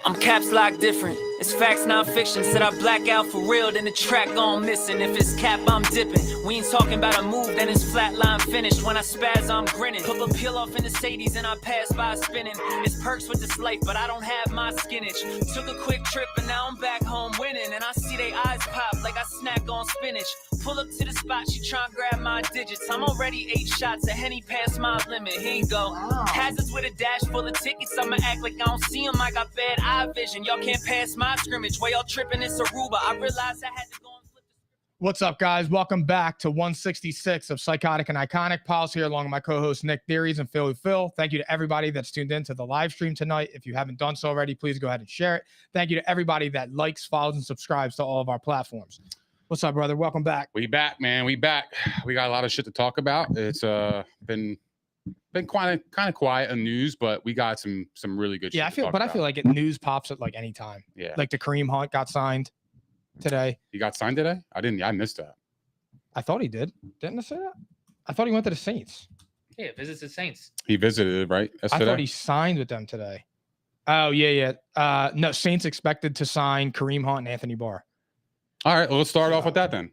I'm caps lock different. It's facts, not fiction. Said I black out for real, then the track gone missing. If it's cap, I'm dipping. We ain't talking about a move, then it's flatline finished. When I spaz, I'm grinning. Put a peel off in the Sadies and I pass by spinning. It's perks with this life, but I don't have my skinnage. Took a quick trip and now I'm back home winning. And I see they eyes pop like I snack on spinach. Pull up to the spot, she tryna grab my digits. I'm already 8 shots, a Henny past my limit. Here you go. Hazards with a dash full of tickets. I'ma act like I don't see them. I got bad eye vision. Y'all can't pass my scrimmage. While y'all tripping, it's Aruba. I realized I had to go and flip the... What's up, guys? Welcome back to 166 of Psychotic and Iconic. Paul's here along with my co-host Nick Theories and Phil. Thank you to everybody that's tuned in to the live stream tonight. If you haven't done so already, please go ahead and share it. Thank you to everybody that likes, follows, and subscribes to all of our platforms. What's up, brother? Welcome back. We back, man. We back. We got a lot of shit to talk about. It's been kind of quiet on news, but we got some really good shit. Yeah, I feel like news pops at like any time. Yeah. Like the Kareem Hunt got signed today. He got signed today? I missed that. I thought he did. Didn't I say that? I thought he went to the Saints. Yeah, visits the Saints. He visited, right? I thought he signed with them today. Oh, yeah. No, Saints expected to sign Kareem Hunt and Anthony Barr. All right, well, let's start off with that then.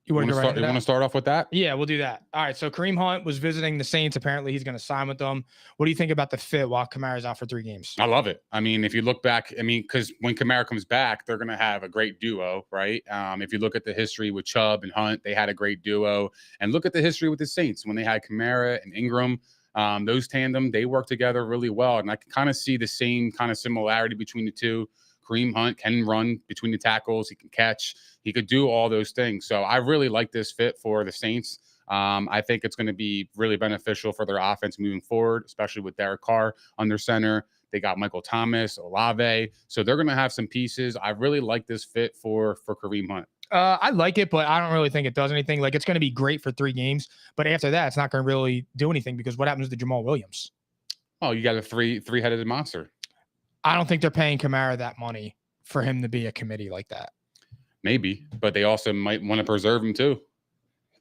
You want to start off with that? Yeah, we'll do that. All right, so Kareem Hunt was visiting the Saints. Apparently, he's going to sign with them. What do you think about the fit while Kamara's out for 3 games? I love it. I mean, if you look back, because when Kamara comes back, they're going to have a great duo, right? If you look at the history with Chubb and Hunt, they had a great duo. And look at the history with the Saints. When they had Kamara and Ingram, those tandem, they work together really well. And I can kind of see the same kind of similarity between the two. Kareem Hunt can run between the tackles. He can catch. He could do all those things. So I really like this fit for the Saints. I think it's going to be really beneficial for their offense moving forward, especially with Derek Carr under center. They got Michael Thomas, Olave. So they're going to have some pieces. I really like this fit for Kareem Hunt. I like it, but I don't really think it does anything. Like, it's going to be great for 3 games. But after that, it's not going to really do anything because what happens to Jamal Williams? Oh, you got a three-headed monster. I don't think they're paying Kamara that money for him to be a committee like that. Maybe, but they also might want to preserve him too.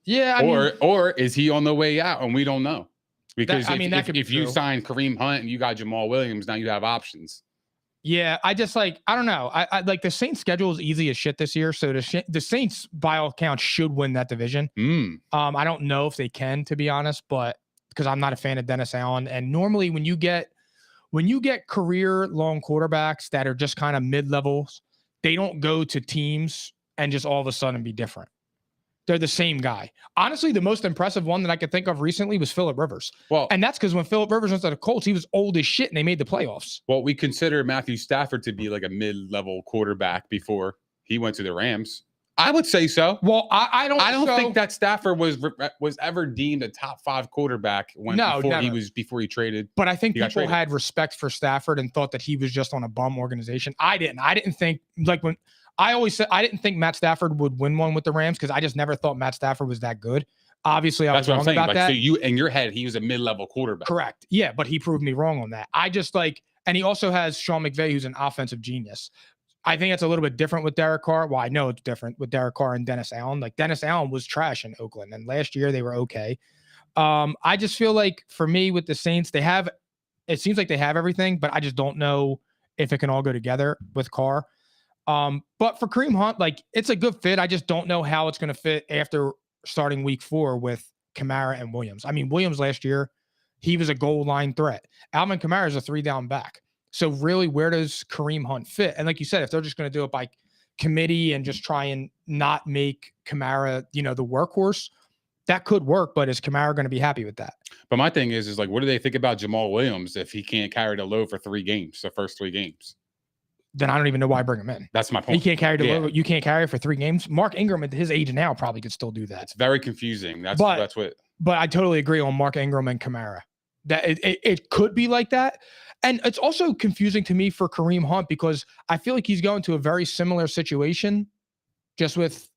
Yeah, or is he on the way out and we don't know? Because if you sign Kareem Hunt and you got Jamal Williams, now you have options. Yeah, I don't know. I like the Saints' schedule is easy as shit this year, so the Saints by all accounts should win that division. I don't know if they can, to be honest, but because I'm not a fan of Dennis Allen, and normally when you get career-long quarterbacks that are just kind of mid-levels, they don't go to teams and just all of a sudden be different. They're the same guy. Honestly, the most impressive one that I could think of recently was Phillip Rivers. And that's because when Phillip Rivers went to the Colts, he was old as shit and they made the playoffs. Well, we consider Matthew Stafford to be like a mid-level quarterback before he went to the Rams. I would say so. Well, I don't think that Stafford was ever deemed a top 5 quarterback before he traded. But I think people had respect for Stafford and thought that he was just on a bum organization. I didn't think, like, when I always said I didn't think Matt Stafford would win one with the Rams because I just never thought Matt Stafford was that good. Obviously, I was wrong about that. So you, in your head, he was a mid-level quarterback. Correct. Yeah, but he proved me wrong on that. And he also has Sean McVay, who's an offensive genius. I think it's a little bit different with Derek Carr. Well, I know it's different with Derek Carr and Dennis Allen. Like, Dennis Allen was trash in Oakland, and last year they were okay. I just feel like for me with the Saints, it seems like they have everything, but I just don't know if it can all go together with Carr. But for Kareem Hunt, like, it's a good fit. I just don't know how it's going to fit after starting week 4 with Kamara and Williams. I mean, Williams last year, he was a goal line threat. Alvin Kamara is a 3-down back. So really, where does Kareem Hunt fit? And like you said, if they're just going to do it by committee and just try and not make Kamara, the workhorse, that could work. But is Kamara going to be happy with that? But my thing is like, what do they think about Jamal Williams if he can't carry the load for 3 games, the first 3 games? Then I don't even know why I bring him in. That's my point. He can't carry the load. You can't carry it for 3 games. Mark Ingram at his age now probably could still do that. It's very confusing. That's what. But I totally agree on Mark Ingram and Kamara. That it could be like that. And it's also confusing to me for Kareem Hunt because I feel like he's going to a very similar situation, just with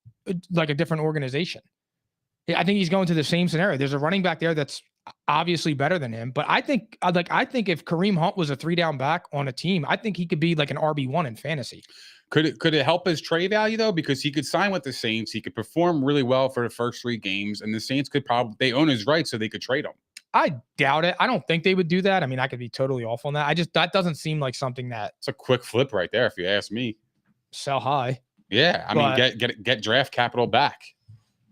like a different organization. I think he's going to the same scenario. There's a running back there that's obviously better than him, but I think if Kareem Hunt was a 3-down back on a team, I think he could be like an RB1 in fantasy. Could it help his trade value though? Because he could sign with the Saints, he could perform really well for the first 3 games, and the Saints could they own his rights, so they could trade him. I doubt it. I don't think they would do that. I mean, I could be totally off on that. That doesn't seem like something that It's a quick flip right there, if you ask me. sell high. Yeah, I mean, get draft capital back.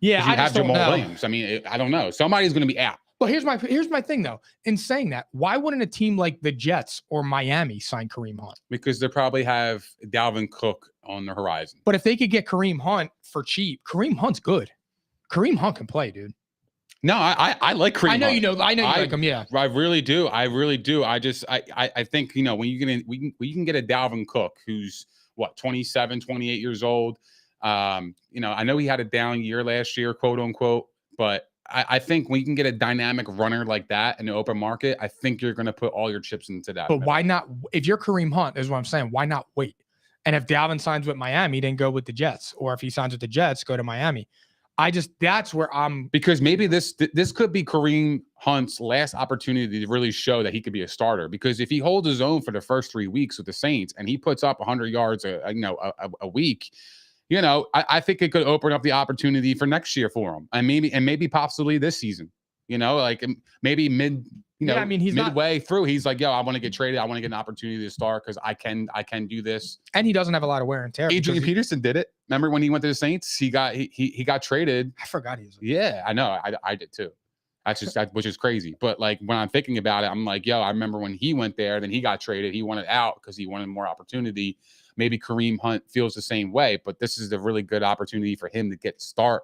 Yeah, You I have just don't Jamal know. Williams. I mean, I don't know. Somebody's going to be out. But here's my thing though. In saying that, why wouldn't a team like the Jets or Miami sign Kareem Hunt? Because they probably have Dalvin Cook on the horizon. But if they could get Kareem Hunt for cheap, Kareem Hunt's good. Kareem Hunt can play, dude. No, I like Kareem. I know Hunt. you know. I know you like him. Yeah, I really do. I really do. I think when you can get a Dalvin Cook who's what 27, 28 years old. I know he had a down year last year, quote unquote, but I think when you can get a dynamic runner like that in the open market, I think you're going to put all your chips into that. But why not? If you're Kareem Hunt, is what I'm saying. Why not wait? And if Dalvin signs with Miami, then go with the Jets. Or if he signs with the Jets, go to Miami. That's where I'm. Because maybe this could be Kareem Hunt's last opportunity to really show that he could be a starter. Because if he holds his own for the first 3 weeks with the Saints and he puts up 100 yards a week, I think it could open up the opportunity for next year for him, and maybe possibly this season. Maybe he's midway through. He's like, yo, I want to get traded. I want to get an opportunity to start because I can do this. And he doesn't have a lot of wear and tear. Adrian Peterson did it. Remember when he went to the Saints? He got traded. I forgot he was. Yeah, I know. I did too. Which is crazy. But like when I'm thinking about it, I'm like, yo, I remember when he went there, then he got traded. He wanted out because he wanted more opportunity. Maybe Kareem Hunt feels the same way, but this is a really good opportunity for him to get start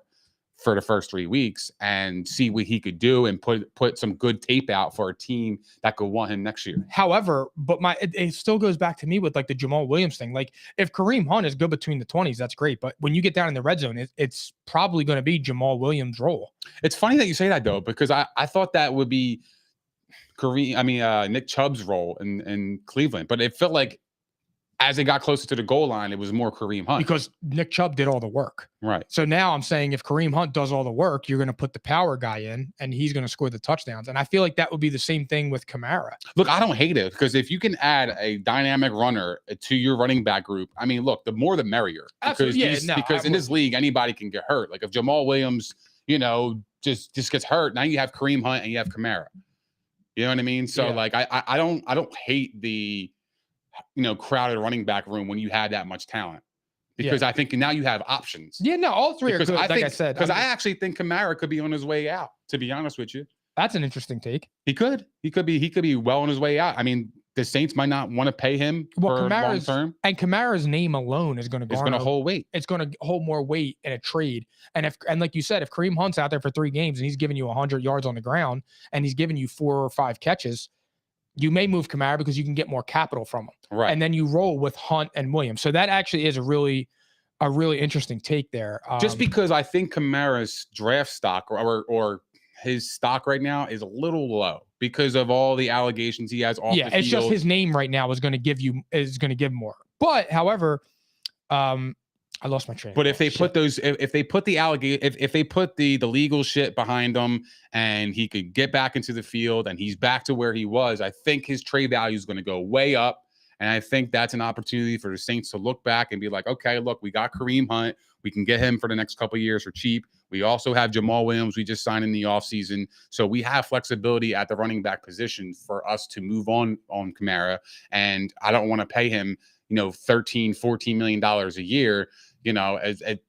for the first 3 weeks and see what he could do and put some good tape out for a team that could want him next year. However, but it still goes back to me with like the Jamal Williams thing. Like if Kareem Hunt is good between the 20s, that's great. But when you get down in the red zone, it's probably going to be Jamal Williams' role. It's funny that you say that though, because I thought that would be Nick Chubb's role in Cleveland, but it felt like as it got closer to the goal line, it was more Kareem Hunt. Because Nick Chubb did all the work. Right. So now I'm saying if Kareem Hunt does all the work, you're going to put the power guy in and he's going to score the touchdowns. And I feel like that would be the same thing with Kamara. Look, I don't hate it because if you can add a dynamic runner to your running back group, I mean, look, the more the merrier. Because in this league, anybody can get hurt. Like if Jamal Williams, just gets hurt, now you have Kareem Hunt and you have Kamara. You know what I mean? So I don't hate the crowded running back room when you had that much talent, because I think now you have options. Yeah, no, all three are good. I actually think Kamara could be on his way out, to be honest with you. That's an interesting take. He could be well on his way out. I mean, the Saints might not want to pay him for long term. And Kamara's name alone is going to hold weight. It's going to hold more weight in a trade. And like you said, if Kareem Hunt's out there for 3 games and he's giving you 100 yards on the ground and he's giving you 4 or 5 catches, you may move Kamara because you can get more capital from him. Right. And then you roll with Hunt and Williams. So that actually is a really interesting take there. Just because I think Kamara's draft stock or his stock right now is a little low because of all the allegations he has off the field. Yeah, it's just his name right now is going to give more. But however, I lost my train. But if they put the legal shit behind him and he could get back into the field and he's back to where he was, I think his trade value is going to go way up. And I think that's an opportunity for the Saints to look back and be like, okay, look, we got Kareem Hunt. We can get him for the next couple of years for cheap. We also have Jamal Williams. We just signed in the offseason. So we have flexibility at the running back position for us to move on Kamara. And I don't want to pay him, $13-14 million a year,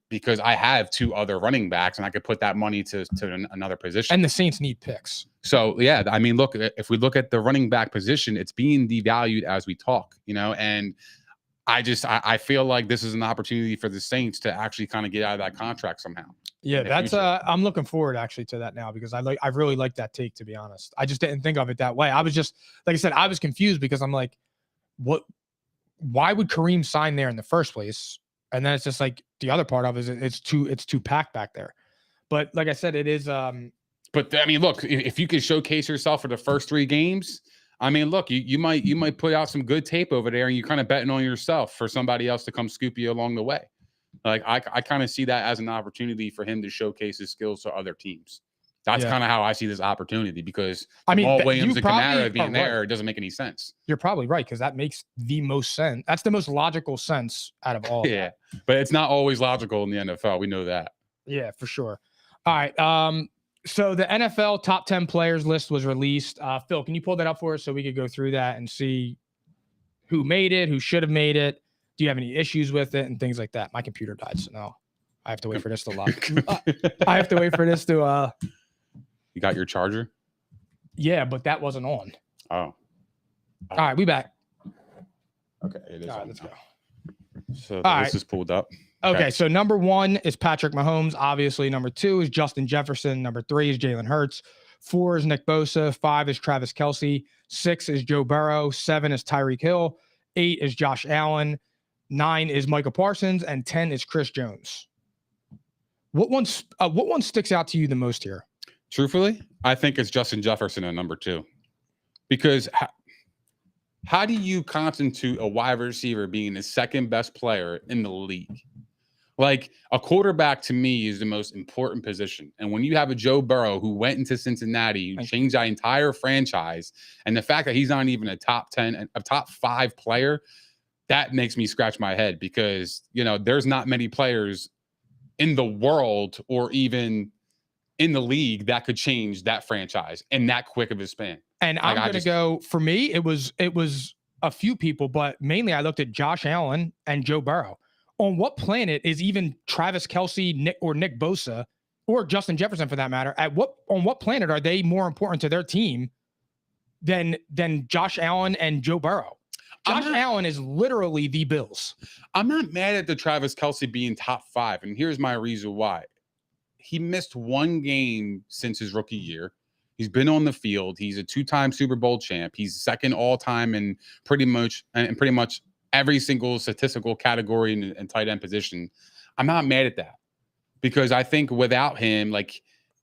because I have 2 other running backs and I could put that money to another position. And the Saints need picks. So, yeah, I mean, look, if we look at the running back position, it's being devalued as we talk, and I feel like this is an opportunity for the Saints to actually kind of get out of that contract somehow. Yeah, that's I'm looking forward actually to that now because I really like that take, to be honest. I just didn't think of it that way. I was just, like I said, I was confused because I'm like, why would Kareem sign there in the first place? And then it's just like the other part of it is it's too packed back there. But like I said, it is. But I mean, look, if you could showcase yourself for the first 3 games, I mean, look, you might put out some good tape over there, and you're kind of betting on yourself for somebody else to come scoop you along the way. Like I kind of see that as an opportunity for him to showcase his skills to other teams. That's kind of how I see this opportunity because Jamal Williams and Kamara being there, it doesn't make any sense. You're probably right because that makes the most sense. That's the most logical sense out of all. Yeah, but it's not always logical in the NFL. We know that. Yeah, for sure. All right. So the NFL top 10 players list was released. Phil, can you pull that up for us so we could go through that and see who made it, who should have made it? Do you have any issues with it and things like that? My computer died, so now I have to wait for this to lock. I have to wait for this to. You got your charger? Yeah, but that wasn't on. Oh. All right, we back. Okay, it is. All right, on let's now. go. So All this is pulled up. Okay, so number 1 is Patrick Mahomes. Obviously, number 2 is Justin Jefferson. Number 3 is Jalen Hurts. 4 is Nick Bosa. 5 is Travis Kelce. 6 is Joe Burrow. 7 is Tyreek Hill. 8 is Josh Allen. 9 is Micah Parsons, and 10 is Chris Jones. What one sticks out to you the most here? Truthfully, I think it's Justin Jefferson at number 2. Because how do you constitute a wide receiver being the second best player in the league? Like, a quarterback to me is the most important position. And when you have a Joe Burrow who went into Cincinnati, who changed that entire franchise, and the fact that he's not even a top 10, a top 5 player, that makes me scratch my head because, there's not many players in the world or even in the league that could change that franchise in that quick of a span. And I'm going to go, for me, it was a few people, but mainly I looked at Josh Allen and Joe Burrow. On what planet is even Travis Kelce, Nick Bosa, or Justin Jefferson for that matter? On what planet are they more important to their team than Josh Allen and Joe Burrow? Josh Allen is literally the Bills. I'm not mad at the Travis Kelce being top 5, and here's my reason why. He missed 1 game since his rookie year. He's been on the field. He's a 2-time Super Bowl champ. He's second all time in pretty much every single statistical category and tight end position. I'm not mad at that because I think without him,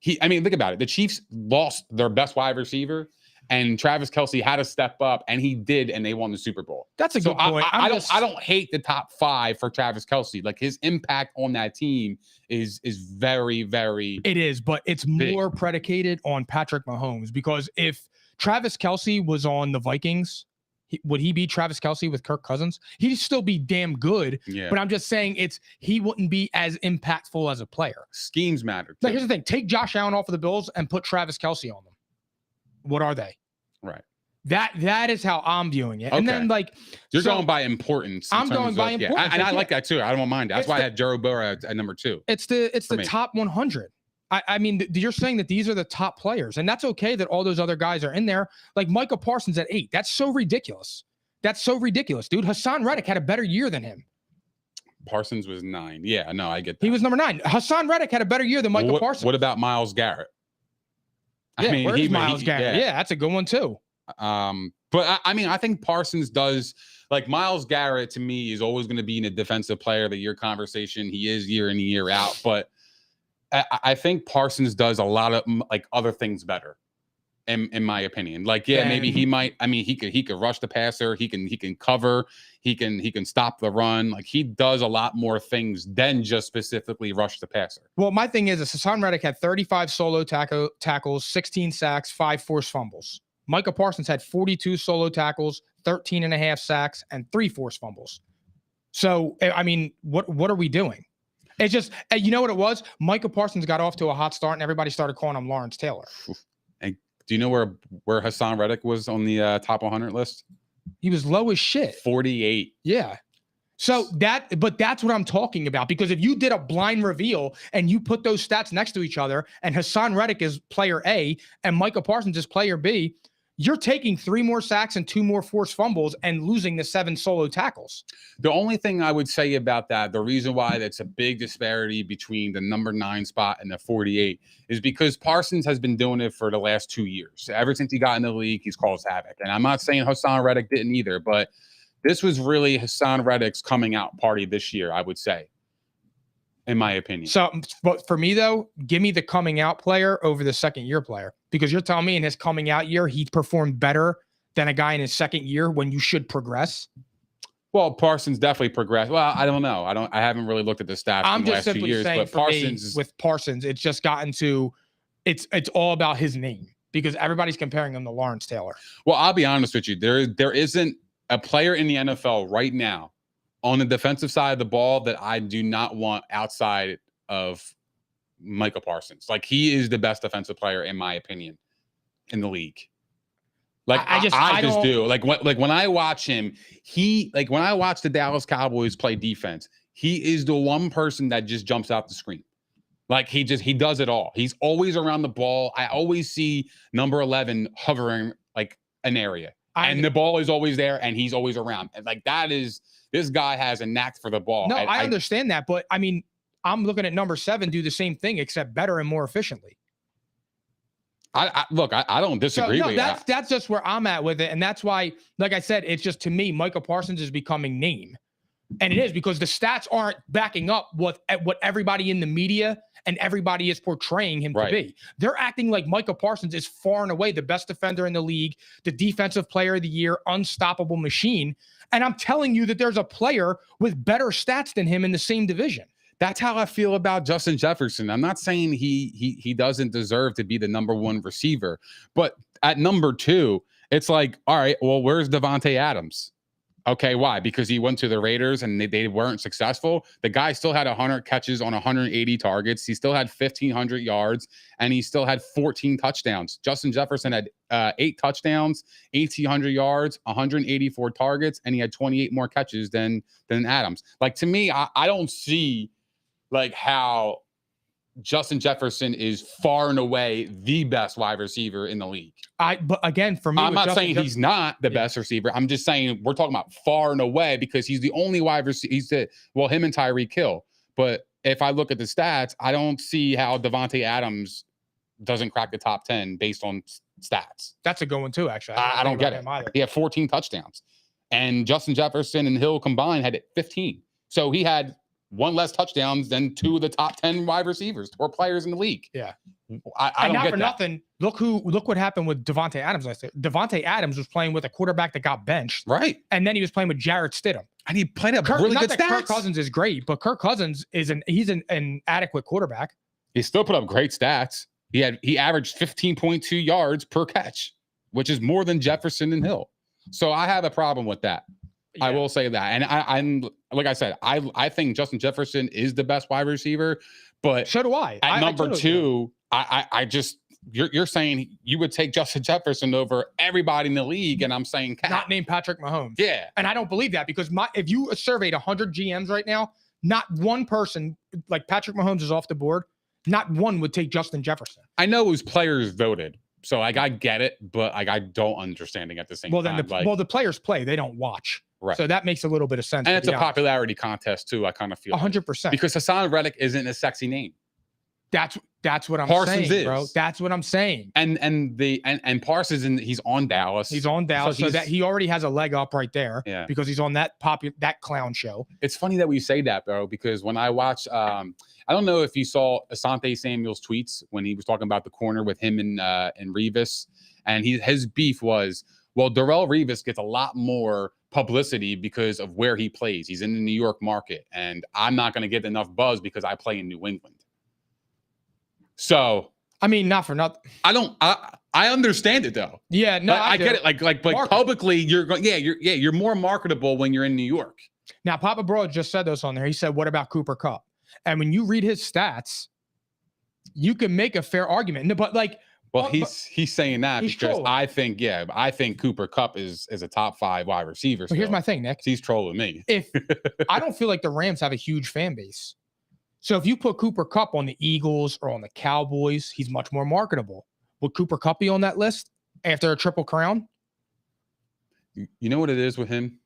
think about it. The Chiefs lost their best wide receiver and Travis Kelce had to step up and he did, and they won the Super Bowl. That's a good point. I don't hate the top 5 for Travis Kelce. Like, his impact on that team is very, very. It is, but it's big. More predicated on Patrick Mahomes because if Travis Kelce was on the Vikings, would he be Travis Kelce with Kirk Cousins? He'd still be damn good. Yeah. But I'm just saying he wouldn't be as impactful as a player. Schemes matter. Like, here's the thing: take Josh Allen off of the Bills and put Travis Kelce on them. What are they? Right. That is how I'm viewing it. Okay. And then you're going by importance. I'm going by importance. And I like that too. I don't mind it. That's why I had Joe Burrow at number 2. It's the top 100. I mean, you're saying that these are the top players, and that's okay that all those other guys are in there. Like Micah Parsons at 8. That's so ridiculous. That's so ridiculous, dude. Hassan Reddick had a better year than him. Parsons was 9. Yeah, no, I get that. He was number 9. Hassan Reddick had a better year than Micah Parsons. What about Myles Garrett? Yeah, where's Myles Garrett? Yeah, that's a good one too. But I think Parsons does, like, Myles Garrett to me is always going to be in a defensive player of the year conversation. He is year in and year out, but I think Parsons does a lot of other things better, in my opinion. Maybe he might. I mean, he could rush the passer. He can cover. He can stop the run. Like, he does a lot more things than just specifically rush the passer. Well, my thing is Hassan Reddick had 35 solo tackles, 16 sacks, 5 forced fumbles. Micah Parsons had 42 solo tackles, 13 and a half sacks, and 3 forced fumbles. So, I mean, what are we doing? It's just, you know what it was? Micah Parsons got off to a hot start, and everybody started calling him Lawrence Taylor. And do you know where Hassan Reddick was on the top 100 list? He was low as shit. 48. Yeah. So that's what I'm talking about. Because if you did a blind reveal and you put those stats next to each other, and Hassan Reddick is player A and Micah Parsons is player B, you're taking 3 more sacks and 2 more forced fumbles and losing the 7 solo tackles. The only thing I would say about that, the reason why that's a big disparity between the number 9 spot and the 48 is because Parsons has been doing it for the last 2 years. Ever since he got in the league, he's caused havoc. And I'm not saying Hassan Reddick didn't either, but this was really Hassan Reddick's coming out party this year, I would say, in my opinion. So, but for me, though, give me the coming out player over the second year player, because you're telling me in his coming out year, he performed better than a guy in his second year when you should progress. Well, Parsons definitely progressed. Well, I don't know. I haven't really looked at the stats I'm in the just last 2 simply years, saying but Parsons, with Parsons, it's just gotten to, it's all about his name because everybody's comparing him to Lawrence Taylor. Well, I'll be honest with you. There isn't a player in the NFL right now on the defensive side of the ball that I do not want outside of Micah Parsons. Like, he is the best defensive player, in my opinion, in the league. Like, I just do. Like when I watch him, when I watch the Dallas Cowboys play defense, he is the one person that just jumps out the screen. Like, he does it all. He's always around the ball. I always see number 11 hovering like an area, and the ball is always there, and he's always around. And like, this guy has a knack for the ball. No, I understand that, but I mean, I'm looking at number 7 do the same thing except better and more efficiently. I don't disagree with you. That's just where I'm at with it. And that's why, like I said, it's just, to me, Micah Parsons is becoming name. And it is, because the stats aren't backing up what everybody in the media and everybody is portraying him to be. They're acting like Micah Parsons is far and away the best defender in the league, the defensive player of the year, unstoppable machine. And I'm telling you that there's a player with better stats than him in the same division. That's how I feel about Justin Jefferson. I'm not saying he doesn't deserve to be the number 1 receiver, but at number 2, it's like, all right, well, where's Davante Adams? Okay, why? Because he went to the Raiders and they weren't successful. The guy still had 100 catches on 180 targets. He still had 1,500 yards, and he still had 14 touchdowns. Justin Jefferson had 8 touchdowns, 1,800 yards, 184 targets, and he had 28 more catches than Adams. Like, to me, I don't see like how Justin Jefferson is far and away the best wide receiver in the league. But again, for me, I'm not saying he's not the best receiver. I'm just saying we're talking about far and away, because he's the only wide receiver. Him and Tyreek Hill. But if I look at the stats, I don't see how Davante Adams doesn't crack the top 10 based on stats. That's a good one too, actually. I don't get it. He had 14 touchdowns, and Justin Jefferson and Hill combined had 15. So he had 1 less touchdowns than 2 of the top 10 wide receivers or players in the league. Yeah. I don't not get for that. Nothing. Look what happened with Davante Adams last year. Davante Adams was playing with a quarterback that got benched. Right. And then he was playing with Jarrett Stidham. And he played up really good stats. Kirk Cousins is great, but Kirk Cousins is an adequate quarterback. He still put up great stats. He averaged 15.2 yards per catch, which is more than Jefferson and Hill. So I have a problem with that. Yeah. I will say that. And I'm like I said, I think Justin Jefferson is the best wide receiver, but so do I. At number 2, I just you're saying you would take Justin Jefferson over everybody in the league, and I'm saying not named Patrick Mahomes. Yeah. And I don't believe that, because if you surveyed 100 GMs right now, not one person, like Patrick Mahomes is off the board, not one would take Justin Jefferson. I know whose players voted, so I get it, but I don't understand it at the same time. The players play, they don't watch. Right. So that makes a little bit of sense. And it's a popularity contest too, I kind of feel 100%. Because Hassan Reddick isn't a sexy name. That's what I'm Parsons saying, is. bro. That's what I'm saying. And Parsons, he's on Dallas. He's on Dallas, so that he already has a leg up right there. Yeah. Because he's on that clown show. It's funny that we say that, bro, because when I watch, I don't know if you saw Asante Samuel's tweets when he was talking about the corner with him and Revis, and his beef was, well, Darrelle Revis gets a lot more publicity because of where he plays. He's in the New York market, and I'm not going to get enough buzz because I play in New England. So, I mean, not for nothing. I understand it though. Yeah, no, I get it. Like publicly, you're going. Yeah, you're more marketable when you're in New York. Now, Papa Broad just said this on there. He said, "What about Cooper Kupp?" And when you read his stats, you can make a fair argument. But like, well, he's saying that because trolling. I think Cooper Kupp is a top 5 wide receiver. But here's my thing, Nick. He's trolling me. If I don't feel like the Rams have a huge fan base. So if you put Cooper Kupp on the Eagles or on the Cowboys, he's much more marketable. Would Cooper Kupp be on that list after a triple crown? You know what it is with him?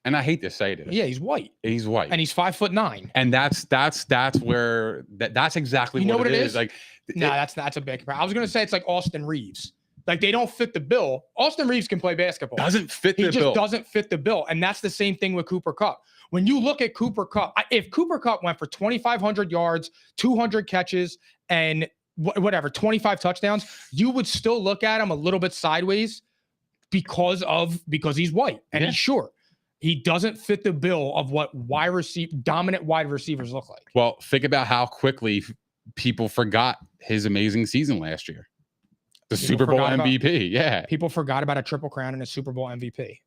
And I hate to say this. Yeah, he's white. He's white. And he's 5'9". And that's where that's exactly what it is. Like, no, that's a big comparison. I was going to say it's like Austin Reeves. Like, they don't fit the bill. Austin Reeves can play basketball. Doesn't fit the bill. He just doesn't fit the bill. And that's the same thing with Cooper Kupp. When you look at Cooper Kupp, if Cooper Kupp went for 2,500 yards, 200 catches, and whatever, 25 touchdowns, you would still look at him a little bit sideways because he's white and he's short. He doesn't fit the bill of what dominant wide receivers look like. Well, think about how quickly people forgot his amazing season last year. The Super Bowl MVP. People forgot about a triple crown and a Super Bowl MVP.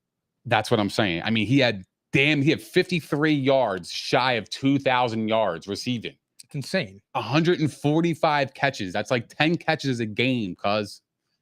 That's what I'm saying. I mean, he had 53 yards shy of 2,000 yards receiving. It's insane. 145 catches. That's like 10 catches a game,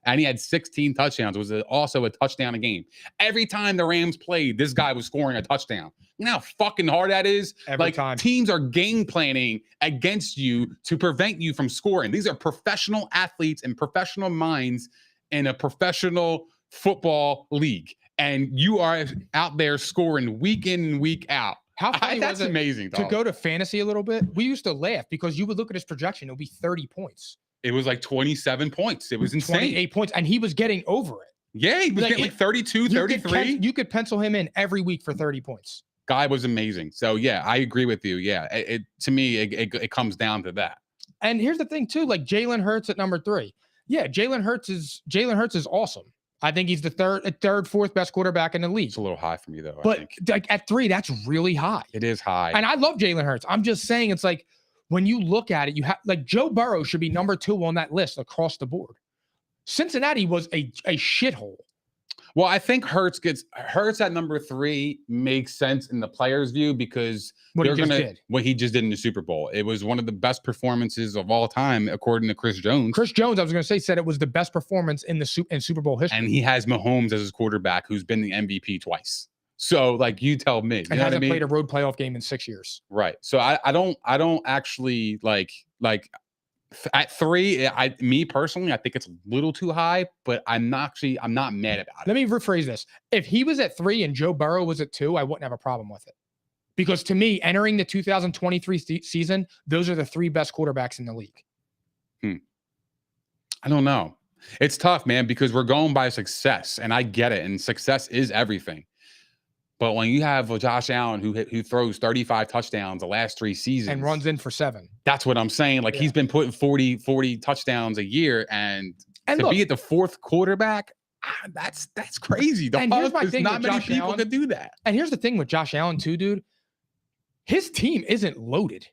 and he had 16 touchdowns. It was also a touchdown a game. Every time the Rams played, this guy was scoring a touchdown. You know how fucking hard that is? Every time. Teams are game planning against you to prevent you from scoring. These are professional athletes and professional minds in a professional football league. And you are out there scoring week in and week out. How funny That's was it amazing, to dog. go to fantasy a little bit? We used to laugh because you would look at his projection. It would be 30 points. It was like 27 points. It was insane. 28 points. And he was getting over it. Yeah, he was getting like 32, 33. You could pencil him in every week for 30 points. Guy was amazing. So yeah, I agree with you. Yeah, to me, it comes down to that. And here's the thing too, like Jalen Hurts at number 3. Yeah, Jalen Hurts is awesome. I think he's the third, fourth best quarterback in the league. It's a little high for me though. But I think. like at 3, that's really high. It is high. And I love Jalen Hurts. I'm just saying, it's like when you look at it, you have like Joe Burrow should be number 2 on that list across the board. Cincinnati was a shithole. Well, I think Hurts at number 3 makes sense in the player's view because What he just did in the Super Bowl. It was one of the best performances of all time, according to Chris Jones. Chris Jones, I was going to say, said it was the best performance in Super Bowl history. And he has Mahomes as his quarterback, who's been the MVP twice. So, like, you tell me, and hasn't played a road playoff game in 6 years. Right. So I don't actually like at 3. Me personally, I think it's a little too high, but I'm not mad about it. Let me rephrase this: if he was at 3 and Joe Burrow was at 2, I wouldn't have a problem with it. Because to me, entering the 2023 season, those are the 3 best quarterbacks in the league. I don't know. It's tough, man, because we're going by success, and I get it, and success is everything. But when you have Josh Allen who throws 35 touchdowns the last 3 seasons and runs in for 7, that's what I'm saying. Like he's been putting 40 touchdowns a year, and to be at the 4th quarterback, that's crazy. And here's my thing: not many Josh people Allen could do that. And here's the thing with Josh Allen too, dude. His team isn't loaded.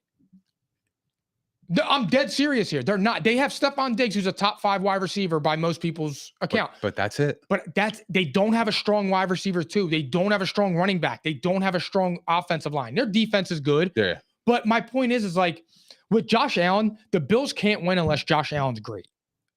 I'm dead serious here. They're not. They have Stephon Diggs, who's a top 5 wide receiver by most people's account. But that's it. But they don't have a strong wide receiver too. They don't have a strong running back. They don't have a strong offensive line. Their defense is good. Yeah. But my point is like with Josh Allen, the Bills can't win unless Josh Allen's great.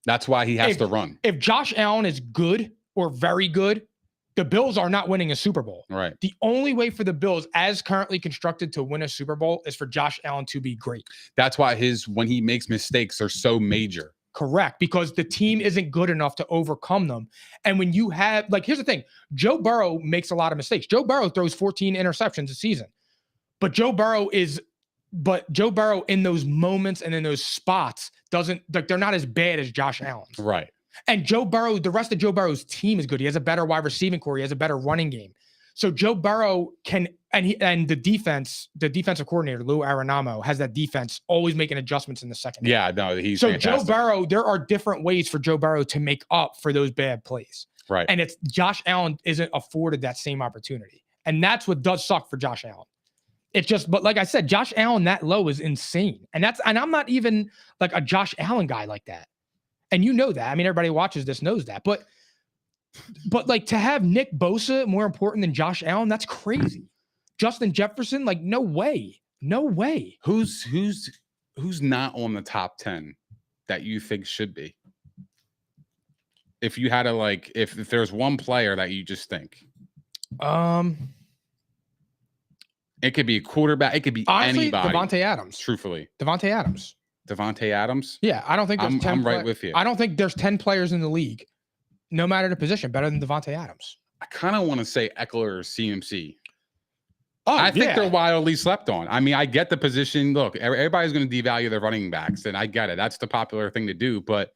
That's why he has to run. If Josh Allen is good or very good, the Bills are not winning a Super Bowl. Right. The only way for the Bills, as currently constructed, to win a Super Bowl is for Josh Allen to be great. That's why when he makes mistakes are so major. Correct. Because the team isn't good enough to overcome them. And when you have, like, here's the thing. Joe Burrow makes a lot of mistakes. Joe Burrow throws 14 interceptions a season. But Joe Burrow in those moments and in those spots they're not as bad as Josh Allen's. Right. And the rest of Joe Burrow's team is good. He has a better wide receiving core. He has a better running game. So Joe Burrow can, and the defensive coordinator, Lou Arenamo, has that defense always making adjustments in the second. Yeah, no, he's so fantastic. Joe Burrow, there are different ways for Joe Burrow to make up for those bad plays. Right. And it's Josh Allen isn't afforded that same opportunity. And that's what does suck for Josh Allen. It's just, but like I said, Josh Allen that low is insane. And I'm not even like a Josh Allen guy like that. And you know that. I mean, everybody who watches this knows that. But like to have Nick Bosa more important than Josh Allen, that's crazy. Justin Jefferson, like no way. No way. Who's not on the top 10 that you think should be? If you had to if there's one player that you just think. It could be a quarterback. It could be honestly, anybody. Devontae Adams. Truthfully. Devontae Adams. Yeah, I don't think there's 10. I'm right with you. I don't think there's 10 players in the league, no matter the position, better than Devontae Adams. I kind of want to say Eckler or CMC. Oh, I think they're wildly slept on. I mean, I get the position. Look, everybody's going to devalue their running backs, and I get it. That's the popular thing to do. But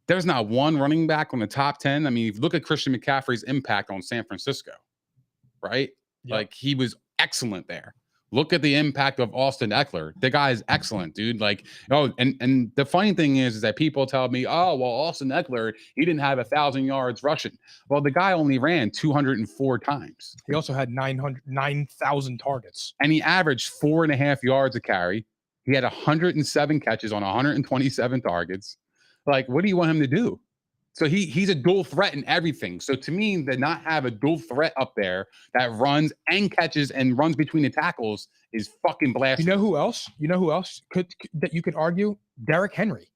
there's not one running back on the top 10. I mean, if you look at Christian McCaffrey's impact on San Francisco, right? Yep. Like he was excellent there. Look at the impact of Austin Eckler. The guy is excellent, dude. Like, and the funny thing is that people tell me, oh, well, Austin Eckler, he didn't have 1,000 yards rushing. Well, the guy only ran 204 times. He also had 9,000 targets. And he averaged 4.5 yards a carry. He had 107 catches on 127 targets. Like, what do you want him to do? So he's a dual threat in everything. So to me, to not have a dual threat up there that runs and catches and runs between the tackles is fucking blasphemous. You know who else? That you could argue? Derrick Henry.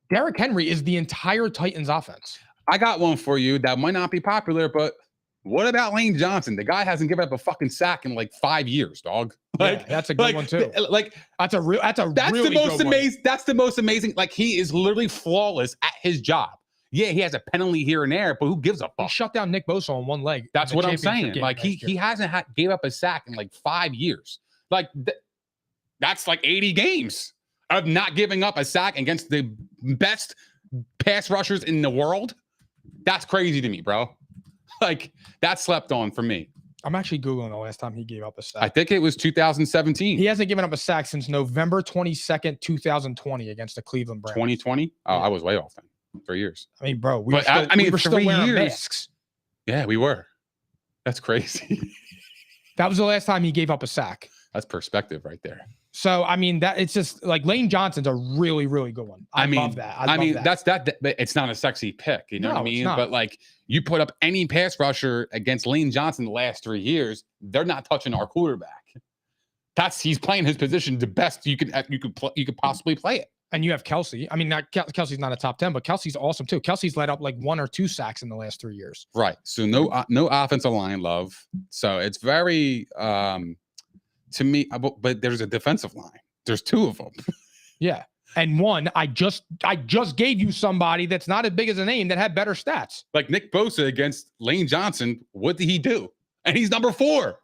Derrick Henry is the entire Titans offense. I got one for you that might not be popular, but what about Lane Johnson? The guy hasn't given up a fucking sack in like 5 years, dog. Like, yeah, that's a good one too. That's the most amazing. Like, he is literally flawless at his job. Yeah, he has a penalty here and there, but who gives a fuck? He shut down Nick Bosa on one leg. That's what I'm saying. Like, he hasn't gave up a sack in like 5 years. Like, that's like 80 games of not giving up a sack against the best pass rushers in the world. That's crazy to me, bro. Like, that slept on for me. I'm actually Googling the last time he gave up a sack. I think it was 2017. He hasn't given up a sack since November 22nd, 2020 against the Cleveland Browns. 2020? Oh, yeah. I was way off then. 3 years. I mean, bro, we were still wearing masks. Yeah, we were. That's crazy. That was the last time he gave up a sack. That's perspective right there. So, I mean, that it's just like Lane Johnson's a really, really good one. I love that. I mean, that's that. It's not a sexy pick, you know what I mean? But like, you put up any pass rusher against Lane Johnson the last 3 years, they're not touching our quarterback. He's playing his position the best you could possibly play it. And you have Kelsey. I mean, Kelsey's not a top 10, but Kelsey's awesome too. Kelsey's let up like 1 or 2 sacks in the last 3 years. Right. So no offensive line love. So it's very to me, but there's a defensive line. There's 2 of them. Yeah. And one, I just gave you somebody that's not as big as a name that had better stats. Like Nick Bosa against Lane Johnson. What did he do? And he's number 4.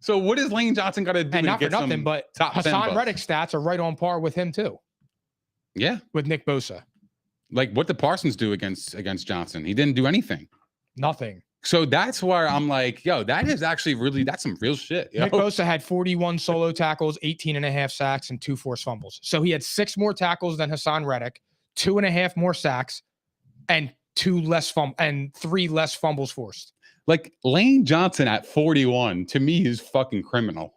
So what is Lane Johnson got to do? And not for nothing, but Hassan Reddick's stats are right on par with him too. Yeah. With Nick Bosa. Like, what did Parsons do against Johnson? He didn't do anything. Nothing. So that's where I'm like, yo, that is actually that's some real shit. Yo. Nick Bosa had 41 solo tackles, 18.5 sacks, and 2 forced fumbles. So he had 6 more tackles than Hassan Reddick, 2.5 more sacks, and 3 less fumbles forced. Like, Lane Johnson at 41 to me is fucking criminal.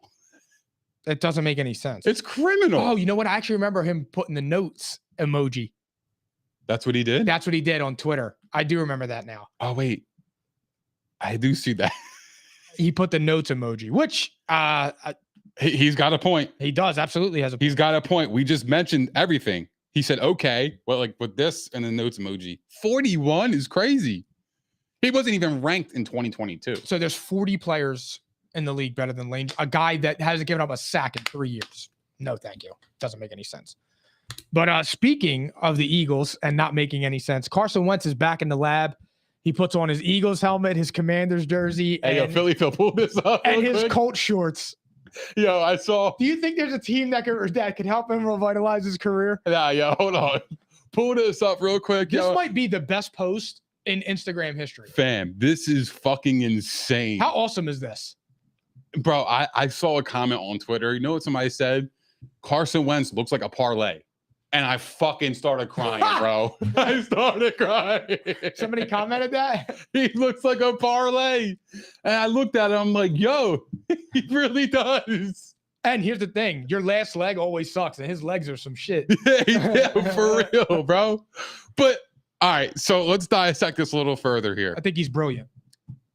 It doesn't make any sense. It's criminal. Oh, you know what? I actually remember him putting the notes emoji. That's what he did? That's what he did on Twitter. I do remember that now. Oh, wait. I do see that. He put the notes emoji, which he's got a point. He does absolutely has a point. He's got a point. We just mentioned everything. He said, okay, well, like with this and the notes emoji. 41 is crazy. He wasn't even ranked in 2022. So there's 40 players in the league better than Lane, a guy that hasn't given up a sack in 3 years. No, thank you. Doesn't make any sense. But speaking of the Eagles and not making any sense, Carson Wentz is back in the lab. He puts on his Eagles helmet, his Commander's jersey, and Philly Phil, pull this up, and his Colt shorts. Yo, I saw. Do you think there's a team that could help him revitalize his career? Nah, yo, hold on. Pull this up real quick. This might be the best post in Instagram history. Fam, this is fucking insane. How awesome is this? Bro, I saw a comment on Twitter. You know what somebody said? Carson Wentz looks like a parlay. And I fucking started crying, bro. I started crying. Somebody commented that? He looks like a parlay. And I looked at him, I'm like, yo, he really does. And here's the thing. Your last leg always sucks, and his legs are some shit. Yeah, for real, bro. But, all right, so let's dissect this a little further here. I think he's brilliant.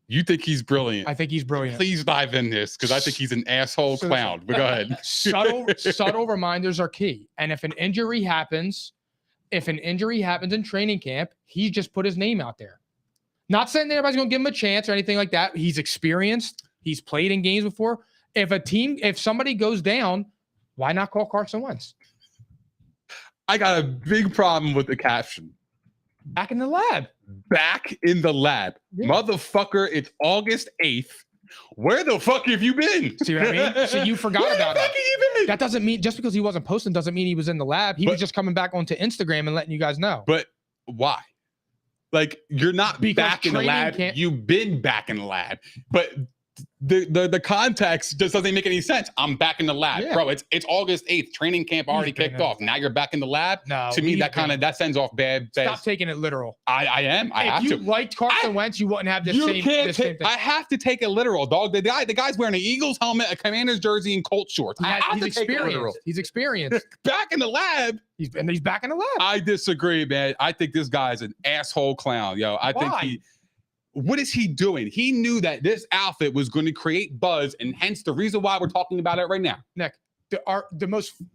You think he's brilliant? I think he's brilliant. Please dive in this, because I think he's an asshole clown. But go ahead. Subtle reminders are key. And if an injury happens in training camp, he just put his name out there. Not saying that everybody's going to give him a chance or anything like that. He's experienced. He's played in games before. If somebody goes down, why not call Carson Wentz? I got a big problem with the caption. Back in the lab. Back in the lab. Yeah. Motherfucker, it's August 8th. Where the fuck have you been? See what I mean? So you forgot about it. That doesn't mean, just because he wasn't posting doesn't mean he was in the lab. He was just coming back onto Instagram and letting you guys know. But why? Like, you're not back in the lab. You've been back in the lab. But the context just doesn't make any sense. I'm back in the lab, bro. It's August 8th. Training camp already kicked off. Now you're back in the lab. No, to me, that sends off bad. Stop taking it literal. I am. I have to. If you liked Carson Wentz, you wouldn't have this same thing. I have to take it literal, dog. The guy's wearing an Eagles helmet, a Commander's jersey, and Colt shorts. He's experienced. He's experienced. Back in the lab. He's back in the lab. I disagree, man. I think this guy's an asshole clown, yo. I think what is he doing? He knew that this outfit was going to create buzz, and hence the reason why we're talking about it right now. Nick,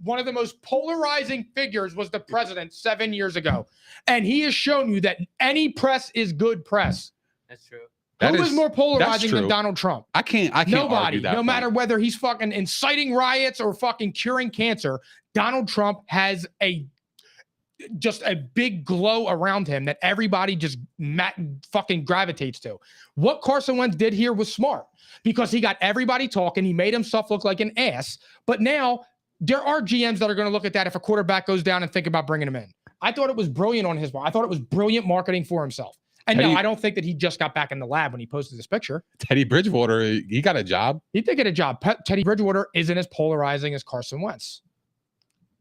one of the most polarizing figures was the president 7 years ago, and he has shown you that any press is good press. That's true. Who is more polarizing than Donald Trump? I can't Nobody. Argue that no matter whether he's fucking inciting riots or fucking curing cancer, Donald Trump has just a big glow around him that everybody just fucking gravitates to. What Carson Wentz did here was smart because he got everybody talking. He made himself look like an ass. But now there are GMs that are going to look at that if a quarterback goes down and think about bringing him in. I thought it was brilliant on his part. I thought it was brilliant marketing for himself. And no, I don't think that he just got back in the lab when he posted this picture. Teddy Bridgewater, he got a job. He did get a job. Teddy Bridgewater isn't as polarizing as Carson Wentz.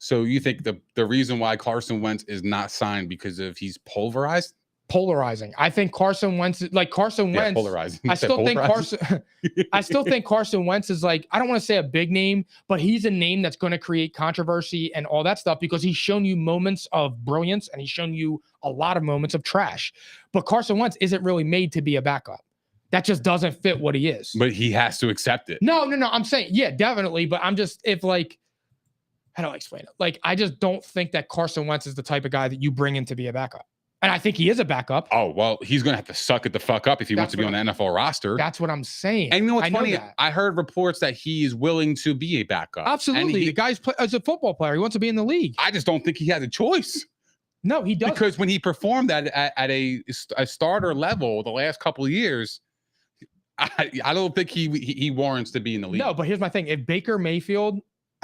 So you think the reason why Carson Wentz is not signed because of he's pulverized? Polarizing. I think Carson Wentz, polarizing. I still think Carson Wentz is like, I don't want to say a big name, but he's a name that's going to create controversy and all that stuff because he's shown you moments of brilliance and he's shown you a lot of moments of trash. But Carson Wentz isn't really made to be a backup. That just doesn't fit what he is. But he has to accept it. No. I'm saying, yeah, definitely. But I'm just, how do I explain it? Like, I just don't think that Carson Wentz is the type of guy that you bring in to be a backup. And I think he is a backup. Oh, well, he's going to have to suck it the fuck up if he wants to be on the NFL roster. That's what I'm saying. And you know what's funny? I heard reports that he is willing to be a backup. Absolutely. The guy's as a football player. He wants to be in the league. I just don't think he has a choice. No, he doesn't. Because when he performed at a starter level the last couple of years, I don't think he warrants to be in the league. No, but here's my thing. If Baker Mayfield...